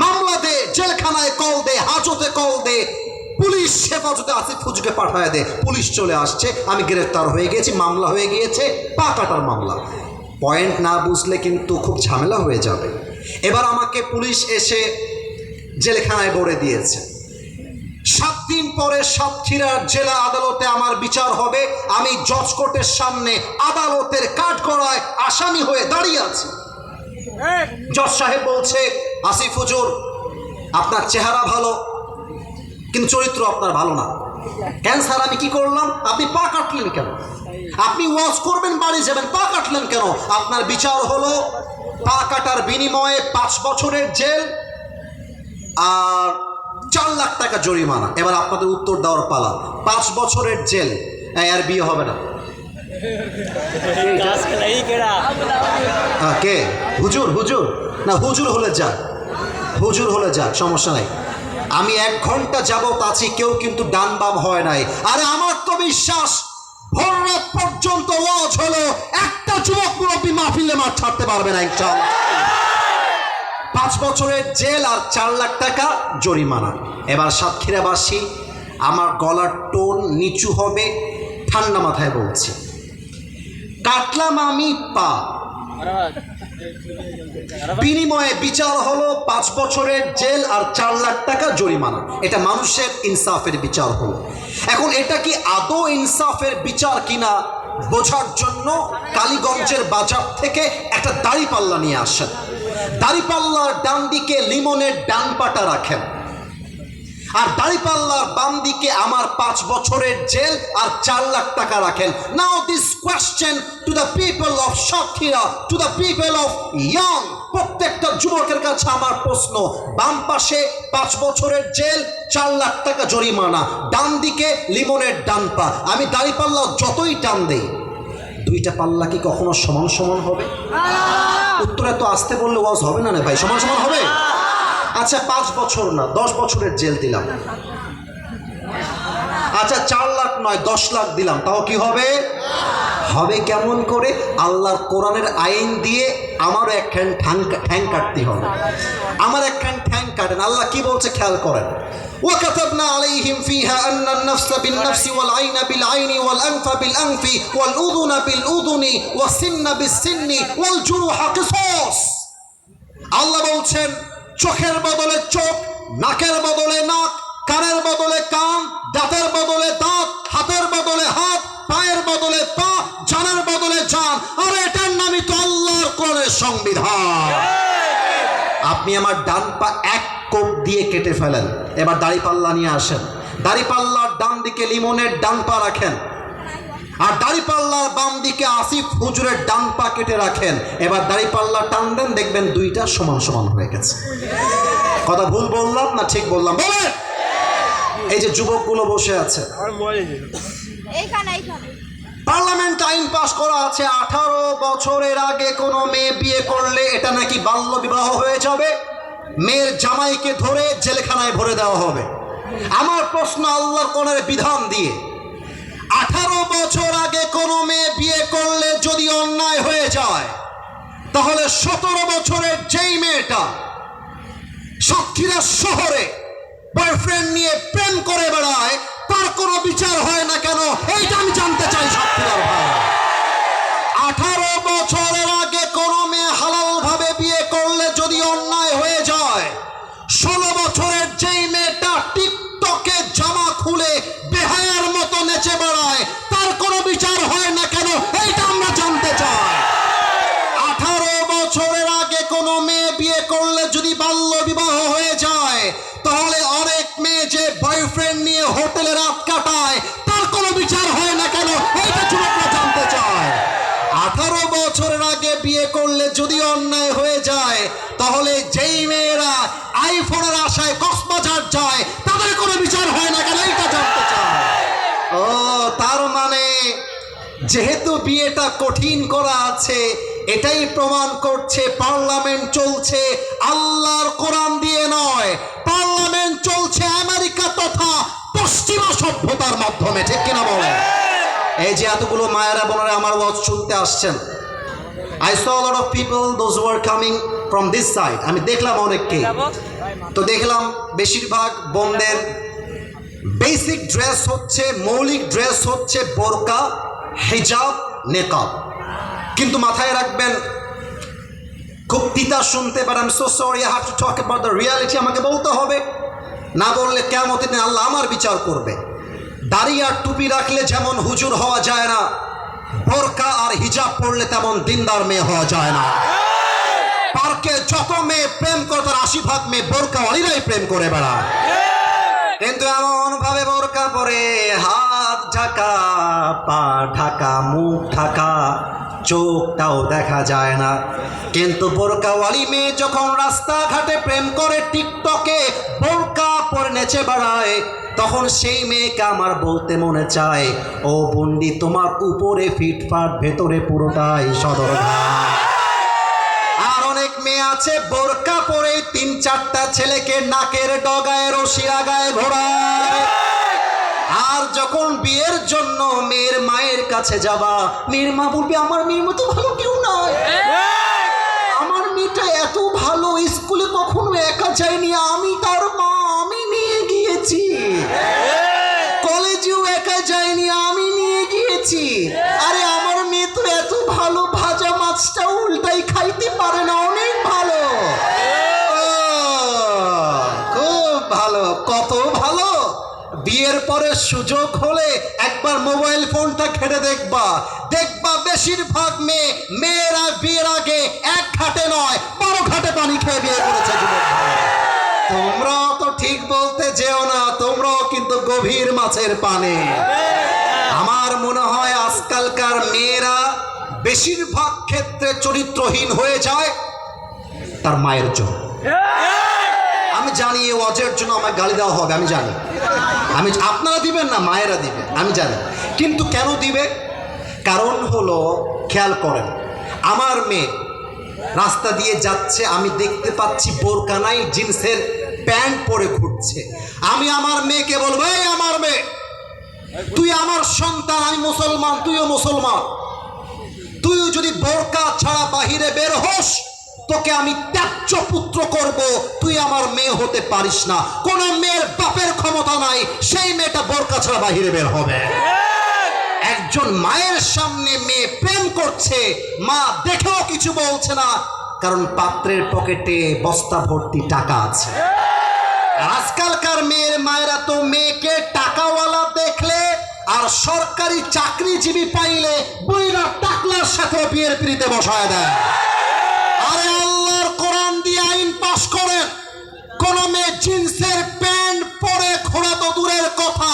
মামলা দে, জেলখানায় কল দে, হাজতে কল দে, পুলিশ হেফাজতে আসিফ হুজুরকে পাঠায় দে। পুলিশ চলে আসছে, আমি গ্রেফতার হয়ে গেছি, মামলা হয়ে গিয়েছে, পা কাটার মামলা। পয়েন্ট না বুঝলে কিন্তু খুব ঝামেলা হয়ে যাবে। এবার আমাকে পুলিশ এসে জেলখানায় ভরে দিয়েছে। 7 দিন পরে সাতক্ষীরার জেলা আদালতে আমার বিচার হবে। আমি জজ কোর্টের সামনে আদালতের কাঠগড়ায় আসামি হয়ে দাঁড়িয়ে আছি। জজ সাহেব বলছে, আসিফ হুজুর, আপনার চেহারা ভালো কিন্তু চরিত্র আপনার ভালো না। ক্যান্সার আমি কি করলাম? আপনি পা কাটলেন কেন? আপনি ওয়াজ করবেন, বাড়ি যাবেন, পা কাটলেন কেন? আপনার বিচার হলো পা কাটার বিনিময়ে 5 বছরের জেল আর 4 লাখ টাকা জরিমানা। এবার আপনাদের উত্তর দেওয়ার পালা। 5 বছরের জেল, আর বিয়ে হবে না। কাজ খেলাই কেডা কে? হুজুর? হুজুর না, হুজুর হলে যাক, হুজুর হলে যাক, সমস্যা নাই। আমি 1 ঘন্টা যাবত আছি, কেউ কিন্তু ডান বাম হয় নাই। আরে আমার তো বিশ্বাস ভোর রাত পর্যন্ত ওয়াজ হলো, একটা যুবক মুরব্বী মাহফিলে মাঠ ছাড়তে পারবে না ইনশাআল্লাহ। 5 বছরের জেল আর 4 লাখ টাকা জরিমানা। এবার সাতক্ষীরাবাসী, আমার গলার টোন নিচু হবে, ঠান্ডা মাথায় বলছি, কাটলাম আমি পা, বিনিময়ে বিচার হলো 5 বছরের জেল আর 4 লাখ টাকা জরিমানা। এটা মানুষের ইনসাফের বিচার হলো। এখন এটা কি আদৌ ইনসাফের বিচার কিনা বোঝার জন্য কালীগঞ্জের বাজার থেকে একটা দাড়িপাল্লা নিয়ে আসেন। দাড়িপাল্লার ডান দিকে লিমনের ডান পাটা রাখেন, আর দাড়িপাল্লার বাম দিকে আমার 5 বছরের জেল আর 4 লাখ টাকা রাখেন। Now this question to the people of Satkhira, to the people of young, প্রত্যেকটা যুবকের কাছে আমার প্রশ্ন, বাম পাশে 5 বছরের জেল, 4 লাখ টাকা জরিমানা, ডান দিকে লিমনের ডান পা। আমি দাড়িপাল্লা যতই টান দেই, দুইটা পাল্লা কি কখনো সমান সমান হবে? উত্তরে তো আসতে বললে ওয়াজ হবে না ভাই, সমান সমান হবে? আচ্ছা 5 বছর না, 10 বছরের জেল দিলাম। আচ্ছা 4 লাখ নয়, 10 লাখ দিলাম, তাও কি হবে? হবে কেমন করে? আল্লাহর কোরআনের আইন দিয়ে আমারও একখান ঠ্যাং কাটতে হবে। আমার একখান ঠ্যাং কাটেন। আল্লাহ কি বলছে খেয়াল করেন, وكتبنا عليهم فيها أن النفس بالنفس والعين بالعين والأنف بالأنف والأذن بالأذن والسن بالسن والجروح قصاص। আল্লাহ বলছেন চোখের বদলে চোখ, নাকের বদলে নাক, কানের বদলে কান, দাঁতের বদলে দাঁত, হাতের বদলে হাত, পায়ের বদলে পা, জানের বদলে জান। আর এটার নামই তো আল্লাহর কোরআনের সংবিধান। আপনি আমার ডান পা 1 কোপ দিয়ে কেটে ফেলেন। এবার দাড়িপাল্লা নিয়ে আসেন, দাড়িপাল্লার ডান দিকে লিমনের ডান পা রাখেন, আর দাড়িপাল্লার বাম দিকে আসিফ হুজুরের ডান পা কেটে রাখেন। এবার দাড়িপাল্লা টান দেন, দেখবেন দুইটা সমান সমান হয়ে গেছে। কথা ভুল বললাম না ঠিক বললাম? বলেন। এই যে যুবকগুলো বসে আছে, পার্লামেন্ট আইন পাস করা আছে, 18 বছরের আগে কোনো মেয়ে বিয়ে করলে এটা নাকি বাল্য বিবাহ হয়ে যাবে, মেয়ের জামাইকে ধরে জেলখানায় ভরে দেওয়া হবে। আমার প্রশ্ন, আল্লাহর কোরআনের বিধান দিয়ে 18 বছর আগে কোনো মেয়ে বিয়ে করলে যদি অন্যায় হয়ে যায়, তাহলে 17 বছরের যেই মেয়েটা সাতক্ষীরা শহরে বয়ফ্রেন্ড নিয়ে প্রেম করে বেড়ায়, তার কোনো বিচার হয় না কেন? এইটা আমি জানতে চাই সাতক্ষীরার ভাই। 18 বছরের আগে কোনো মেয়ে হালাল ভাবে বিয়ে করলে যদি অন্যায় হয়ে যায়, 16 বছরের যেই মেয়েটা টিকটকে জামা খুলে বেহায়ার মতো নেচে বেড়ায়, তার কোনো বিচার হয় না কেন? এইটা আমরা জানতে চাই। 18 বছরের আগে কোনো মেয়ে বিয়ে করলে যদি বাল্য বিবাহ হয়ে যায়, তাহলে অনেক মেয়ে যে বয়ফ্রেন্ড নিয়ে হোটেলে রাত কাটায়, তার কোনো বিচার হয় না কেন? এইটা যুবকরা জানতে চায়। 18 বছরের আগে বিয়ে করলে যদি অন্যায় হয়ে যায়, তাহলে যেই মেয়েরা আইফোনের আশায় কক্সবাজার যায়, তাদের কোনো বিচার হয় না কেন? এইটা জানতে চায়। ও, তার মানে যেহেতু বিয়েটা কঠিন করা আছে, এটাই প্রমাণ করছে পার্লামেন্ট চলছে আল্লাহর কোরআন দিয়ে নয়, পার্লামেন্ট চলছে আমেরিকা তথা পশ্চিমা সভ্যতার মাধ্যমে। ঠিক কিনা বলেন? এই যে এতগুলো মায়েরা বোনেরা আমার ওয়াজ শুনতে আসছেন, I saw a lot of people, those who are coming from this side. আমি দেখলাম অনেককে, তো দেখলাম বেশিরভাগ বোনদের বেসিক ড্রেস হচ্ছে, মৌলিক ড্রেস হচ্ছে বোরকা, হিজাব, নেকাব। কিন্তু মাথায় রাখবেন, খুব তিতা শুনতে পারেন, I'm so sorry, I have to talk about the reality। আমাকে বলতে হবে, না বললে কিয়ামতের দিন আল্লাহ আমার বিচার করবে। দাড়ি আর টুপি রাখলে যেমন হুজুর হওয়া যায় না, বোরকা আর হিজাব পড়লে তেমন দিনদার মেয়ে হওয়া যায় না। পার্কে যত মেয়ে প্রেম করে, তার 80% মেয়ে বোরকাওয়ালিরাই প্রেম করে বেড়ায়। কিন্তু এমন ভাবে বোরকা পরে ঢাকা, পা ঢাকা, মুখ ঢাকা, চোখটাও দেখা যায় না। কিন্তু বোরকাওয়ালি মেয়ে যখন রাস্তাঘাটে প্রেম করে, টিকটকে বোরকা পরে নেচে বেড়ায়, তখন সেই মেয়েকে আমার বলতে মনে চায়, ও বন্ডি, তোমার উপরে ফিটফাট, ভেতরে পুরোটাই সদরঘাট। আর অনেক মেয়ে আছে বোরকা পরে 3-4টা ছেলেকে নাকের ডগায় রশি লাগায় ঘোরায়। আর যখন বিয়ের জন্য মেয়ের মায়ের কাছে যাবা, মেয়ের মা বলবে, আমার মেয়ের মতো ভালো কেউ নয়, আমার মেয়েটা এত ভালো, স্কুলে কখনো একা যায়নি, আমি তার মা, আমি নিয়ে গিয়েছি, কলেজেও একা যায়নি, আমি নিয়ে গিয়েছি। আরে আমার মেয়ে তো এত ভালো, ভাজা মাছটা উল্টাই খাইতে পারে না, অনেক ভালো, খুব ভালো, কত ভালো। বিয়ের পরে সুযোগ হলে একবার মোবাইল ফোনটা ঘেটে দেখবা, বেশিরভাগ মেয়েরা বিয়ের আগে 1 ঘাটে নয় 12 ঘাটে পানি খেয়ে বিয়ে করেছে যুবক ভাই। তোমরাও তো ঠিক বলতে যেও না, তোমরাও কিন্তু গভীর মাছের পানে। আমার মনে হয় আজকালকার মেয়েরা বেশিরভাগ ক্ষেত্রে চরিত্রহীন হয়ে যায় তার মায়ের জন্য। আমি জানি এই ওয়াজের জন্য আমায় গালি দেওয়া হবে, আমি জানি, আপনারা দিবেন না, মায়েরা দিবে, আমি জানি। কিন্তু কেন দিবে? কারণ হলো, খেয়াল করেন, আমার মেয়ে রাস্তা দিয়ে যাচ্ছে, আমি দেখতে পাচ্ছি বোরকা নাই, জিন্সের প্যান্ট পরে ঘুরছে। আমি আমার মেয়েকে বলবো, এই আমার মেয়ে, তুই আমার সন্তান, আমি মুসলমান, তুইও মুসলমান, তুই যদি বোরকা ছাড়া বাহিরে বের হোস, তোকে আমি ত্যায্য পুত্র করব, তুই আমার মেয়ে হতে পারিস না। কোন মেয়ের বাপের ক্ষমতা নাই সেই মেয়েটা বোরকা ছাড়া বাহিরে বের হবে। একজন মায়ের সামনে মেয়ে প্রেম করছে, মা দেখেও কিছু বলছে না, কারণ পাত্রের পকেটে বস্তা ভর্তি টাকা আছে। আজকালকার মেয়ের মায়েরা তো মেয়েকে টাকাওয়ালা দেখলে আর সরকারি চাকরিজীবী পাইলে বুইরা টাকলার সাথে বিয়ের পিড়িতে বসায় দেয়। আরে আল্লাহর কোরআন দিয়ে আইন পাশ করেন, কোন মেয়ে জিন্সের প্যান্ট পরে ঘোরা তো দূরের কথা,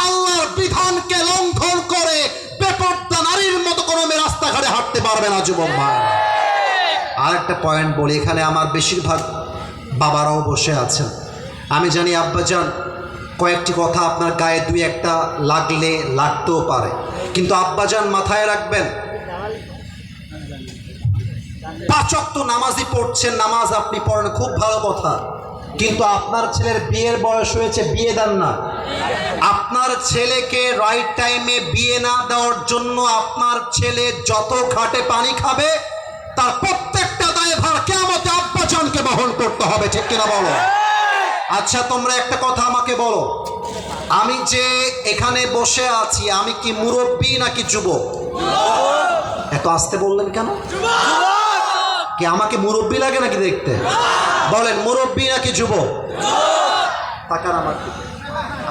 আল্লাহর বিধানকে লঙ্ঘন করে বেপরদা নারীর মতো কোনো মেয়ে রাস্তাঘাটে হাঁটতে পারবে না যুবক ভাই। আর একটা পয়েন্ট বলি, এখানে আমার বেশিরভাগ বাবারাও বসে আছেন, আমি জানি আব্বাজান কয়েকটি কথা আপনার গায়ে 2-1টা লাগলে লাগতেও পারে, কিন্তু আব্বাজান মাথায় রাখবেন, 5 ওয়াক্ত নামাজই পড়ছেন, নামাজ আপনি পড়েন, খুব ভালো কথা, কিন্তু আপনার ছেলের বিয়ের বয়স হয়েছে, বিয়ে দেন না। আপনার ছেলেকে রাইট টাইমে বিয়ে না দেওয়ার জন্য আপনার ছেলে যত ঘাটে পানি খাবে, তার প্রত্যেকটা দায়ভার কিয়ামতে আব্বাজানকে বহন করতে হবে, ঠিক কিনা বলো? আচ্ছা, তোমরা একটা কথা আমাকে বলো, আমি যে এখানে বসে আছি, আমি কি মুরব্বী নাকি যুবক? এত আস্তে বললেন কেন? কি আমাকে মুরব্বী লাগে নাকি দেখতে? বলেন, মুরব্বী নাকি যুবক? তাকান আমার দিকে,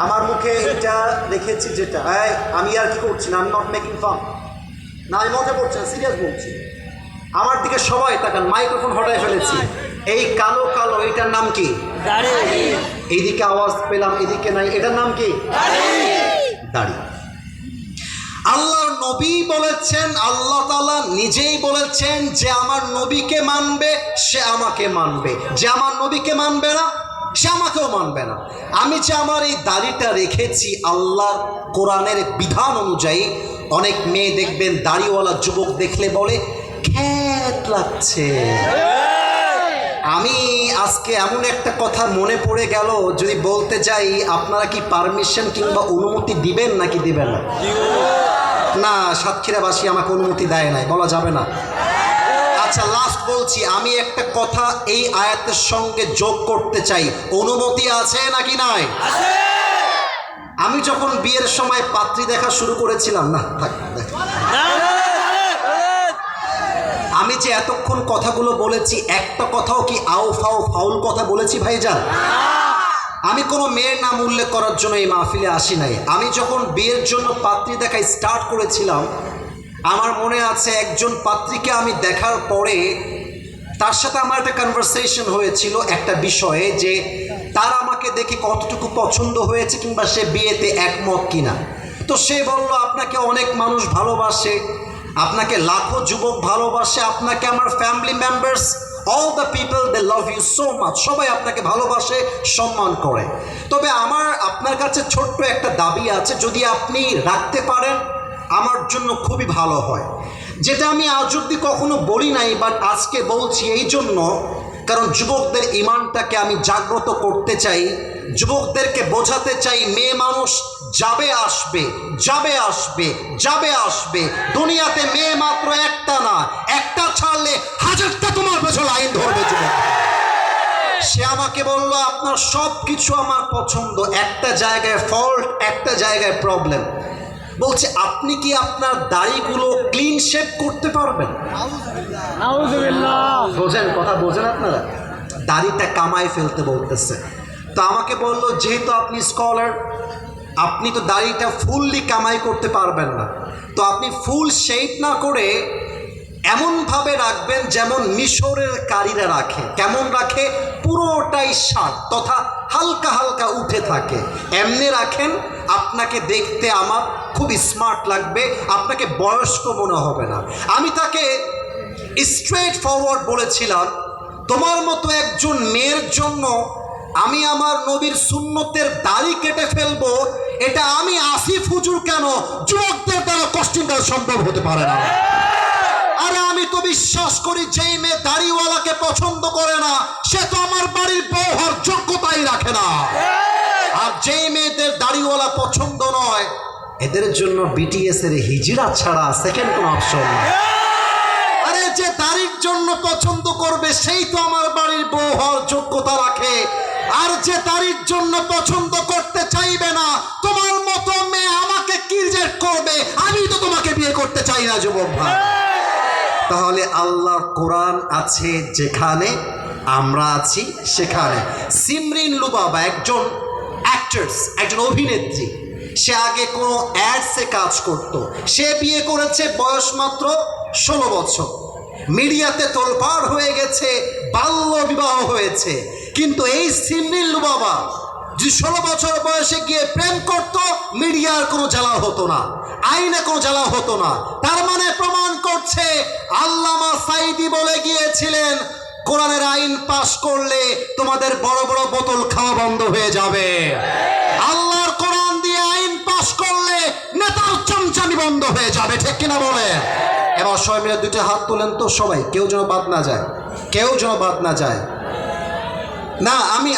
আমার মুখে এটা রেখেছি যেটা, আমি আর কি করছি না, আমি নট মেকিং ফান না, আমি মজা করছি না, সিরিয়াস বলছি। আমার দিকে সবাই তাকান, মাইক্রোফোন হটায় ফেলেছি। এই কালো কালো, এটার নাম কি? এইদিকে আওয়াজ পেলাম, এদিকে নাই, এটার নাম কি? দাড়ি। আল্লাহর নবী বলেছেন, আল্লাহ তাআলা নিজেই বলেছেন যে আমার নবীকে মানবে সে আমাকে মানবে, যে আমার নবীকে মানবে না সে আমাকেও মানবে না। আমি যে আমার এই দাড়িটা রেখেছি আল্লাহর কোরআনের বিধান অনুযায়ী, অনেক মেয়ে দেখবেন দাড়িওয়ালা যুবক দেখলে বলে খ্যাত লাগছে। আমি আজকে এমন একটা কথা মনে পড়ে গেল, যদি বলতে যাই, আপনারা কি পারমিশন কিংবা অনুমতি দিবেন নাকি দিবেন না? না, সাতক্ষীরাবাসী আমাকে অনুমতি দেয় নাই, বলা যাবে না। আচ্ছা, লাস্ট বলছি, আমি একটা কথা এই আয়াতের সঙ্গে যোগ করতে চাই, অনুমতি আছে নাকি নাই? আমি যখন বিয়ের সময় পাত্রী দেখা শুরু করেছিলাম, না থাক, আমি যে এতক্ষণ কথাগুলো বলেছি, একটা কথাও কি ফাউল কথা বলেছি ভাইজান? আমি কোনো মেয়ের নাম উল্লেখ করার জন্য এই মাহফিলে আসি নাই। আমি যখন বিয়ের জন্য পাত্রী দেখা স্টার্ট করেছিলাম, আমার মনে আছে একজন পাত্রীকে আমি দেখার পরে তার সাথে আমার একটা কনভারসেশন হয়েছিল একটা বিষয়ে, যে তার আমাকে দেখে কতটুকু পছন্দ হয়েছে কিংবা সে বিয়েতে একমত কিনা। তো সে বলল, আপনাকে অনেক মানুষ ভালোবাসে, আপনাকে লাখো যুবক ভালোবাসে, আপনাকে আমার family members, all the people they love you so much, সবাই আপনাকে ভালোবাসে, সম্মান করে। তবে আমার আপনার কাছে ছোট্ট একটা দাবি আছে, যদি আপনি রাখতে পারেন আমার জন্য খুবই ভালো হয়। যেটা আমি আজ অব্দি কখনো বলি নাই, বাট আজকে বলছি এই জন্য, কারণ যুবকদের ইমানটাকে আমি জাগ্রত করতে চাই, যুবকদেরকে বোঝাতে চাই মেয়ে মানুষ যাবে আসবে, যাবে আসবে, যাবে আসবে, দুনিয়াতে মেয়ে মাত্র একটা না, একটা ছাড়লে হাজারটা তোমার পেছনে লাইন ধরবে যুবক। সে আমাকে বলল, আপনার সব কিছু আমার পছন্দ, একটা জায়গায় ফল্ট, একটা জায়গায় প্রবলেম। বলছে, আপনি কি আপনার দাড়িগুলো ক্লিন শেভ করতে পারবেন? নাউজুবিল্লাহ। বোঝেন কথা, বোঝেন আপনারা? দাড়িটা কামাই ফেলতে বলতেছে। তো আমাকে বলল, যেহেতু আপনি স্কলার, আপনি তো দাড়িটা ফুললি কামাই করতে পারবেন না, তো আপনি ফুল শেপ না করে এমনভাবে রাখবেন যেমন মিশরের কারীরা রাখে। কেমন রাখে? পুরোটাই শার্ট তথা হালকা হালকা উঠে থাকে, এমনি রাখেন। আপনাকে দেখতে আমার খুব স্মার্ট লাগবে, আপনাকে বয়স্ক মনে হবে না। আমি তাকে স্ট্রেট ফরওয়ার্ড বলেছিলাম, তোমার মতো একজন মেয়ের জন্য আমি আমার নবীর সুন্নতের দাড়ি কেটে ফেলবো, এটা আমি আসিফ হুজুর কেন, যুবকদের দ্বারা কষ্টিং করা সম্ভব হতে পারে না। আরে আমি তো বিশ্বাস করি, যেই মেয়ে দাড়িওয়ালাকে পছন্দ করে না সে তো আমার বাড়ির বউ হওয়ার যোগ্যতাই রাখে না। আর যেই মেয়েদের দাড়িওয়ালা পছন্দ নয়, এদের জন্য বিটিএস এর হিজরা ছাড়া সেকেন্ড কোনো অপশন নেই। আরে যে দাড়ির জন্য পছন্দ করবে সেই তো আমার বাড়ির বউ হওয়ার যোগ্যতা রাখে। আর যে দাড়ির জন্য পছন্দ করতে চাইবে না, তোমার মতো মেয়ে আমাকে কি রিজেক্ট করবে? আমি তো তোমাকে বিয়ে করতে চাই না যুবক ভাই। তাহলে আল্লাহর কোরআন আছে যেখানে, আমরা আছি সেখানে। সিমরিন লুবাবা একজন অ্যাক্টরস, একজন অভিনেত্রী। সে আগে কোনো অ্যাডসে কাজ করত। সে বিয়ে করেছে, বয়স মাত্র 16 বছর। মিডিয়াতে তোলপাড় হয়ে গেছে, বাল্য বিবাহ হয়েছে। কিন্তু এই সিমরিন লুবাবা যে 16 বছর বয়সে গিয়ে প্রেম করত, মিডিয়ার কোনো জ্বালা হতো না, আইনে কোনো জ্বালা হতো না। তার মানে প্রমাণ করছে, আল্লামা সাইদি বলে গিয়েছিলেন, কোরআনের আইন পাশ করলে তোমাদের বড় বড় বোতল খাওয়া বন্ধ হয়ে যাবে। আল্লাহর কোরআন দিয়ে আইন পাশ করলে নেতার চমচামি বন্ধ হয়ে যাবে, ঠিক কিনা বলে? এবার সবাই মিলে দুটো হাত তোলেন তো, সবাই, কেউ যেন বাদ না যায়, কেউ যেন বাদ না যায়। না,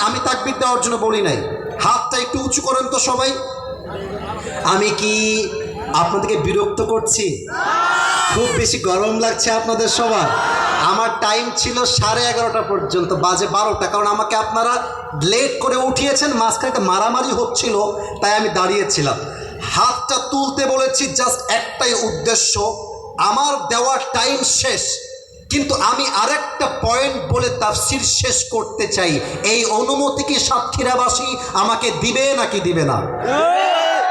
আমি তাকবীর দেওয়ার জন্য বলি নাই, হাতটা একটু উঁচু করেন তো সবাই। আমি কি আপনাদেরকে বিরক্ত করছি? খুব বেশি গরম লাগছে আপনাদের সবার? আমার টাইম ছিল 11:30 পর্যন্ত, বাজে 12টা, কারণ আমাকে আপনারা লেট করে উঠিয়েছেন, মাঝখানে একটা মারামারি হচ্ছিল, তাই আমি দাঁড়িয়েছিলাম। হাতটা তুলতে বলেছি জাস্ট একটাই উদ্দেশ্য, আমার দেওয়ার টাইম শেষ, কিন্তু আমি আরেকটা পয়েন্ট বলে তাফসীর শেষ করতে চাই। এই অনুমতি কি সাতক্ষীরাবাসী আমাকে দিবে নাকি দিবে না?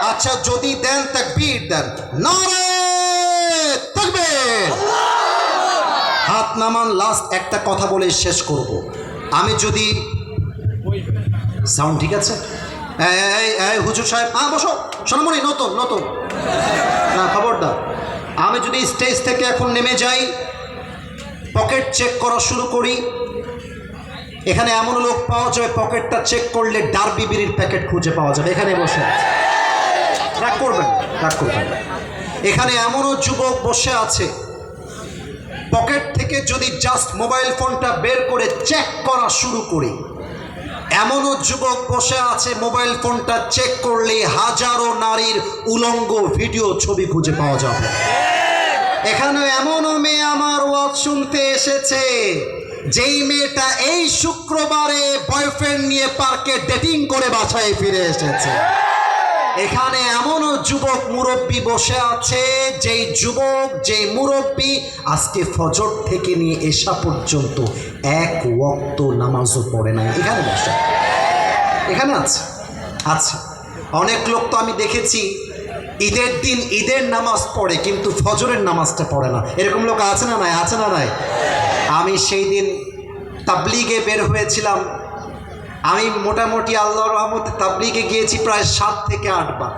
আচ্ছা, যদি দেন তাকবীর দেন, নারে তাকবীর। হাত নামান। লাস্ট একটা কথা বলে শেষ করব। আমি যদি সাউন্ড ঠিক আছে? এই হুজুর সাহেব, বসো, সোনামণি, নতুন নতুন না, খবরদার। আমি যদি স্টেজ থেকে এখন নেমে যাই, পকেট চেক করা শুরু করি, এখানে এমন লোক পাওয়া যাবে পকেটটা চেক করলে ডার্বি বিড়ির প্যাকেট খুঁজে পাওয়া যাবে। এখানে বসে রাগ করবেন, রাগ করবেন। এখানে এমনও যুবক বসে আছে, পকেট থেকে যদি জাস্ট মোবাইল ফোনটা বের করে চেক করা শুরু করি, এমনও যুবক বসে আছে মোবাইল ফোনটা চেক করলে হাজারো নারীর উলঙ্গ ভিডিও ছবি খুঁজে পাওয়া যাবে। এখানে এমনও মেয়ে আমার ওয়াজ শুনতে এসেছে, যেই মেয়েটা এই শুক্রবারে বয়ফ্রেন্ড নিয়ে পার্কে ডেটিং করে বাসায় ফিরে এসেছে। এখানে এমনও যুবক মুরব্বী বসে আছে, যেই যুবক, যেই মুরব্বী আজকে ফজর থেকে নিয়ে এশা পর্যন্ত এক ওয়াক্ত নামাজও পড়ে না। এখানে বসে, এখানে আছে। আচ্ছা, অনেক লোক তো আমি দেখেছি ঈদের দিন ঈদের নামাজ পড়ে কিন্তু ফজরের নামাজটা পড়ে না। এরকম লোক আছে না নাই? আছে না নাই? আমি সেই দিন তাবলিগে বের হয়েছিলাম। আমি মোটামুটি আল্লাহর রহমতে তাবলিগে গিয়েছি প্রায় 7 থেকে 8 বার।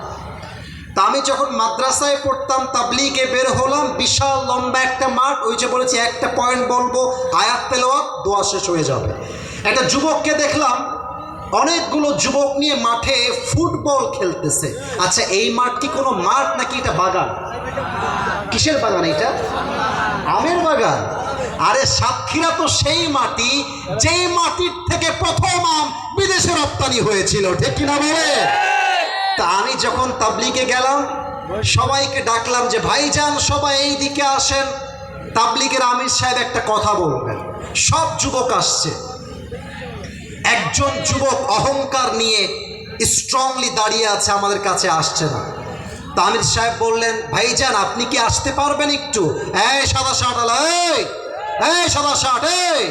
তা আমি যখন মাদ্রাসায় পড়তাম, তাবলিগে বের হলাম, বিশাল লম্বা একটা মাঠ, ওই যে বলেছি একটা পয়েন্ট বলবো, আয়াত তেলাওয়াত, দোয়া শেষ হয়ে যাবে। একটা যুবককে দেখলাম অনেকগুলো যুবক নিয়ে মাঠে ফুটবল খেলতেছে। আচ্ছা, এই মাঠ কি কোনো মাঠ নাকি এটা বাগান? কিসের বাগান এটা? আমের বাগান। আরে সাতক্ষীরা তো সেই মাটি, যেই মাটির থেকে প্রথম আম বিদেশে রপ্তানি হয়েছিল, ঠিক কিনা বলে? তা আমি যখন তাবলিগে গেলাম, সবাইকে ডাকলাম যে ভাইজান সবাই এই দিকে আসেন, তাবলিগের আমির সাহেব একটা কথা বলবেন। সব যুবক আসছে। একজন যুবক অহংকার নিয়ে স্ট্রংলি দাঁড়িয়ে আছে, আমাদের কাছে আসছে না। তা আমির সাহেব বললেন, ভাইজান আপনি কি আসতে পারবেন একটু? এই সাদা শার্ট আলা, এই সাদা শার্ট, এই।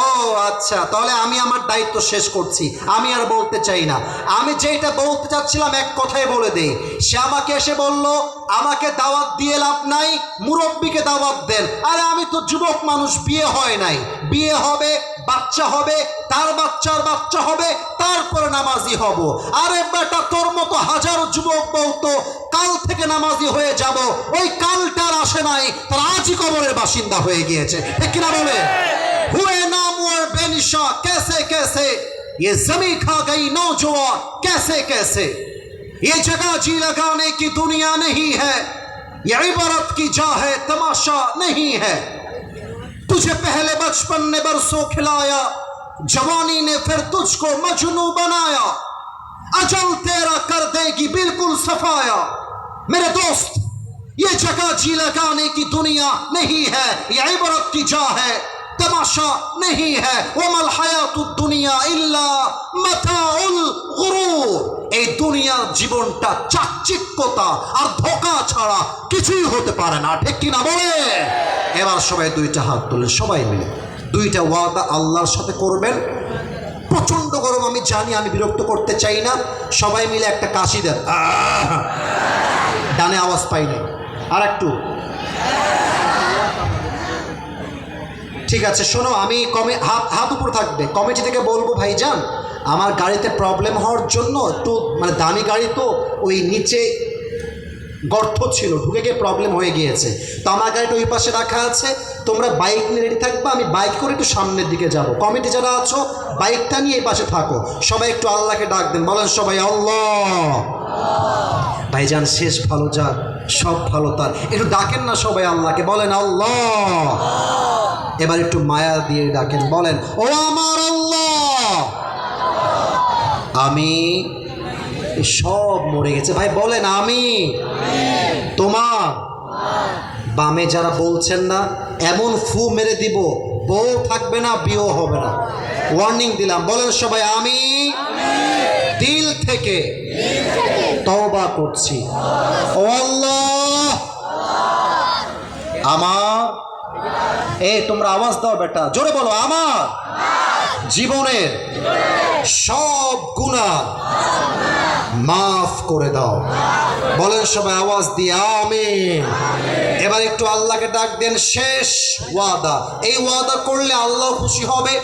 ও আচ্ছা, তাহলে আমি আমার দায়িত্ব শেষ করছি, আমি আর বলতে চাই না। আমি যেটা বলতে চাচ্ছিলাম এক কথায় বলে দেই। সে আমাকে এসে বলল, আমাকে দাওয়াত দিয়ে লাভ নাই, মুরব্বীকে দাওয়াত দেন। আরে আমি তো যুবক মানুষ, বিয়ে হয় নাই, বিয়ে হবে, বাচ্চা হবে, তার বাচ্চার বাচ্চা হবে, তারপরে নামাজি হব। আরে বেটা, তোর মতো হাজারো যুবক বলতো কাল থেকে নামাজি হয়ে যাব, ওই কালটার আসে নাই, তার আজই কবরের বাসিন্দা হয়ে গিয়েছে, ঠিক কিনা বলে? हुए नामुअर बेनिशा कैसे कैसे, ये जमी खा गई नौजवान कैसे कैसे। ये जगह जी लगाने की दुनिया नहीं है, ये इबारत की जा है, तमाशा नहीं है। तुझे पहले बचपन ने बरसों खिलाया, जवानी ने फिर तुझको मजनू बनाया, अजल तेरा कर देगी बिल्कुल सफाया। मेरे दोस्त, ये जगह जी लगाने की दुनिया नहीं है, ये इबारत की जा है, तमाशा नहीं है। वमल हायातुद दुनिया इल्ला मताउल गुरूर। এই দুনিয়ার জীবনটা চাকচিক্যতা আর ধোঁকা ছাড়া কিছুই হতে পারে না, ঠিক কিনা বলে? এবার সবাই দুইটা হাত তুলে সবাই মিলে দুইটা ওয়াদা আল্লাহর সাথে করবেন। প্রচন্ড গরম আমি জানি, আমি বিরক্ত করতে চাই না, সবাই মিলে একটা কাশি দেন। ডানে আওয়াজ পাই না, আর একটু। ঠিক আছে, শোনো, আমি হাত উপর থাকবে, কমিটি থেকে বলবো ভাইজান আমার গাড়িতে প্রবলেম হওয়ার জন্য, একটু মানে দামি গাড়ি তো, ওই নিচে গর্ত ছিল, ঢুকে গিয়ে প্রবলেম হয়ে গিয়েছে, তো আমার গাড়িটা ওই পাশে রাখা আছে, তোমরা বাইক নিয়ে রেডি থাকবে, আমি বাইক করে একটু সামনের দিকে যাব। কমিটি যারা আছো বাইকটা নিয়ে এই পাশে থাকো, সবাই একটু আল্লাহকে ডাক দেন, বলেন সবাই আল্লাহ। ভাইজান শেষ ভালো যার, সব ভালো তার, একটু ডাকেন না সবাই আল্লাহকে, বলেন আল্লাহ। এবার একটু মায়া দিয়ে ডাকেন, বলেন ও আমার আল্লাহ। আমি সব মরে গেছে ভাই, বলেন আমি তোমার। বামে যারা বলছেন না, এমন ফু মেরে দিব বউ থাকবে না, বিয়েও হবে না, ওয়ার্নিং দিলাম। বলেন সবাই আমি দিল থেকে তওবা করছি, ও আল্লাহ আমার, তোমরা আওয়াজ দাও বেটা, জোরে বলো, আমার জীবনের সব গুনাহ মাফ করে দাও। বলেন সবাই আওয়াজ দিয়ে আমিন। এবার একটু আল্লাহকে ডাক দেন, শেষ ওয়াদা। এই ওয়াদা করলে আল্লাহ খুশি হবে।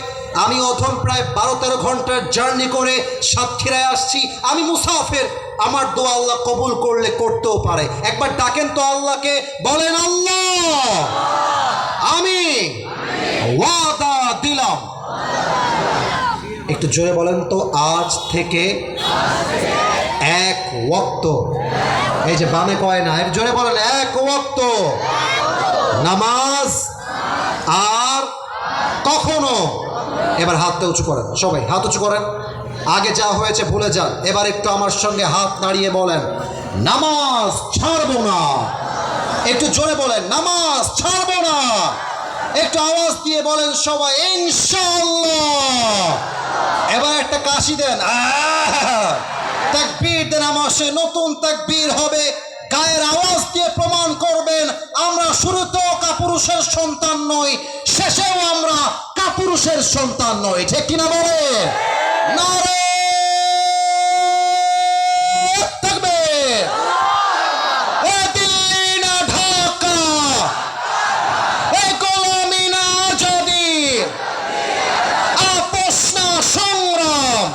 আমি অথম প্রায় 12-13 ঘন্টার জার্নি করে সাতক্ষীরায় আসছি, আমি মুসাফির, আমার দোয়া আল্লাহ কবুল করলে করতেও পারে। একবার ডাকেন তো আল্লাহকে, বলেন আল্লাহ আমি ওয়াদা দিলাম। একটু জোরে বলেন তো, আজ থেকে এক ওয়াক্ত, এই যে বামে কয় না, এর জোরে বলেন, এক ওয়াক্ত নামাজ আর কখনো। এবার হাতটা উঁচু করেন, সবাই হাত উঁচু করেন, আগে যা হয়েছে ভুলে যান। এবার একটু আমার সঙ্গে হাত নাড়িয়ে বলেন, নামাজ ছাড়বো না। একটু জোরে বলেন, নামাজ ছাড়বো না। একটু আওয়াজ দিয়ে বলেন সবাই ইনশাআল্লাহ। এবার একটা কাশি দেন, তাকবীর দেন, আমার সে নতুন তাকবীর হবে। গায়ের আওয়াজ দিয়ে প্রমাণ করবেন আমরা শুরুতেও কাপুরুষের সন্তান নই, শেষেও আমরা কাপুরুষের সন্তান নই, ঠিক কিনা বলে? নারে তাকবীর। এ দিল্লি না ঢাকা, এ গোলামি না আজাদি, আপোষ না সংগ্রাম,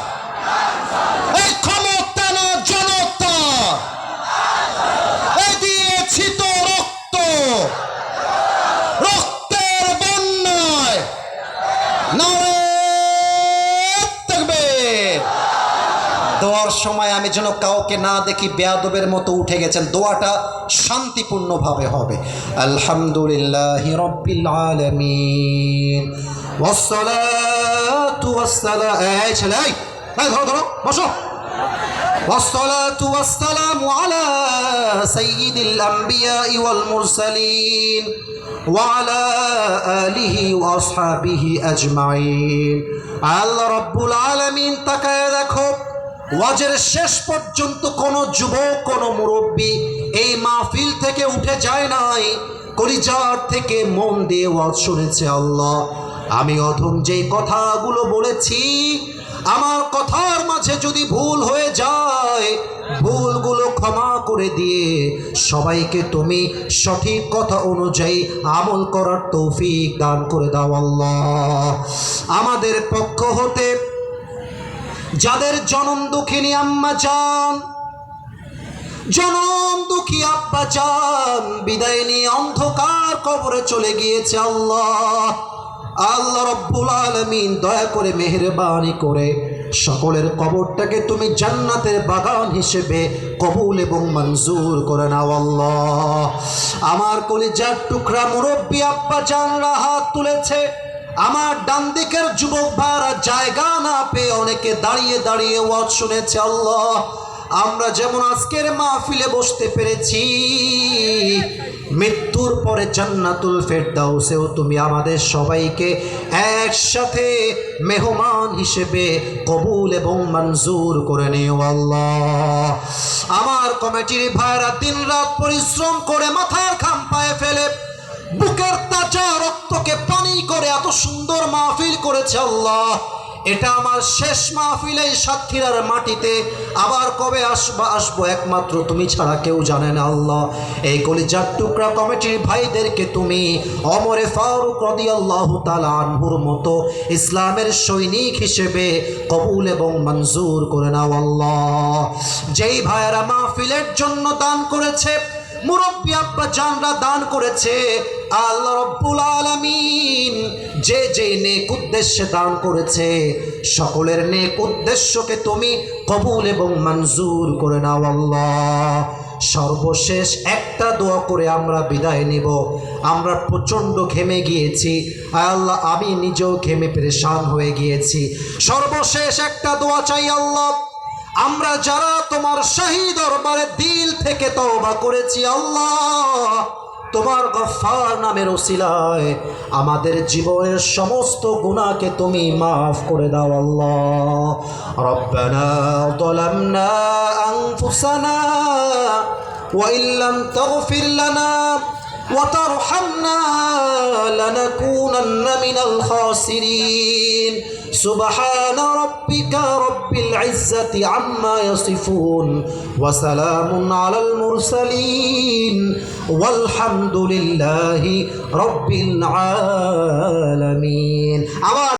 এই ক্ষমতা না জনতা, সময় আমি যেন কাউকে না দেখি বেয়াদবের মতো উঠে গেছেন। দোয়াটা শান্তিপূর্ণভাবে হবে। আলহামদুলিল্লাহি রাব্বিল আলামিন ওয়াসসালাতু ওয়াসসালাম, এই ছেলে, এই ধরো ধরো, বসো। والصلاة والسلام على سيد الأنبياء والمرسلين وعلى آله وأصحابه أجمعين। আল্লাহ রাব্বুল আলামিন তাকায় দেখো, ওয়াজের শেষ পর্যন্ত কোনো যুবক, কোনো মুরব্বী এই মাহফিল থেকে উঠে যায় নাই, কলিজার থেকে মন দিয়ে ওয়াজ শুনেছে। আল্লাহ, আমি অধম যেই কথাগুলো বলেছি, আমার কথার মাঝে যদি ভুল হয়ে যায়, ভুলগুলো ক্ষমা করে দিয়ে সবাইকে তুমি সঠিক কথা অনুযায়ী আমল করার তৌফিক দান করে দাও। আল্লাহ, আমাদের পক্ষ হতে যাদের জনম দুঃখিনী আম্মা জান, জনম দুঃখী আব্বা জান বিদায় নিয়ে অন্ধকার কবরে চলে গিয়েছে, আল্লাহ রাব্বুল আলামিন দয়া করে মেহেরবানি করে সকলের কবরটাকে তুমি জান্নাতের বাগান হিসেবে কবুল এবং মঞ্জুর করে নাও। আল্লাহ, আমার কলিজার টুকরা মুরব্বী আব্বা জানরা হাত তুলেছে, আমার ডান দিকের যুবক ভাইরা জায়গা না পেয়ে অনেকে দাঁড়িয়ে দাঁড়িয়ে ওয়াজ শুনেছে। আল্লাহ, আমরা যেমন আজকের মাহফিলে বসতে পেরেছি, মৃত্যুর পরে জান্নাতুল ফেরদাউসেও তুমি আমাদের সবাইকে একসাথে মেহমান হিসেবে কবুল এবং মঞ্জুর করে নিও। আল্লাহ, আমার কমিটির ভাইরা দিনরাত পরিশ্রম করে মাথার ঘাম পায়ে ফেলে বুকের তাজা রক্তকে পানি করে এত সুন্দর মাহফিল করেছে। আল্লাহ, এটা আমার শেষ মাহফিল এই সাতক্ষীরার মাটিতে, আবার কবে আসবো একমাত্র তুমি ছাড়া কেউ জানে না। আল্লাহ, এই কলিজার টুকরা কমিটির ভাইদেরকে তুমি ওমরে ফারুক রাদিয়াল্লাহু তাআলা আনহুর মতো ইসলামের সৈনিক হিসেবে কবুল এবং মঞ্জুর করে নাও। আল্লাহ, যেই ভাইয়েরা মাহফিলের জন্য দান করেছে, মুরব্বী আব্বা জানরা দান করেছে, আল্লাহ রাব্বুল আলামিন যে যে নেক উদ্দেশ্যে দান করেছে, সকলের নেক উদ্দেশ্যকে তুমি কবুল এবং মঞ্জুর করে নাও। আল্লাহ, সর্বশেষ একটা দোয়া করে আমরা বিদায় নিব। আমরা প্রচণ্ড ঘেমে গিয়েছি, আল্লাহ আমি নিজেও ঘেমে পেরেশান হয়ে গিয়েছি। সর্বশেষ একটা দোয়া চাই। আল্লাহ, আমরা যারা তোমার শাহী দরবারে দিল থেকে তওবা করেছি, আল্লাহ তোমার গফফার নামের ওসিলায় আমাদের জীবনের সমস্ত গুনাহকে তুমি মাফ করে দাও। আল্লাহ, রব্বানা যালামনা আনফুসানা ওয়া ইল্লাম তাগফির লানা ওয়া তারহামনা লানাকুনান্না মিনাল খাসিরিন। سبحان ربك رب العزة عما يصفون وسلام على المرسلين والحمد لله رب العالمين।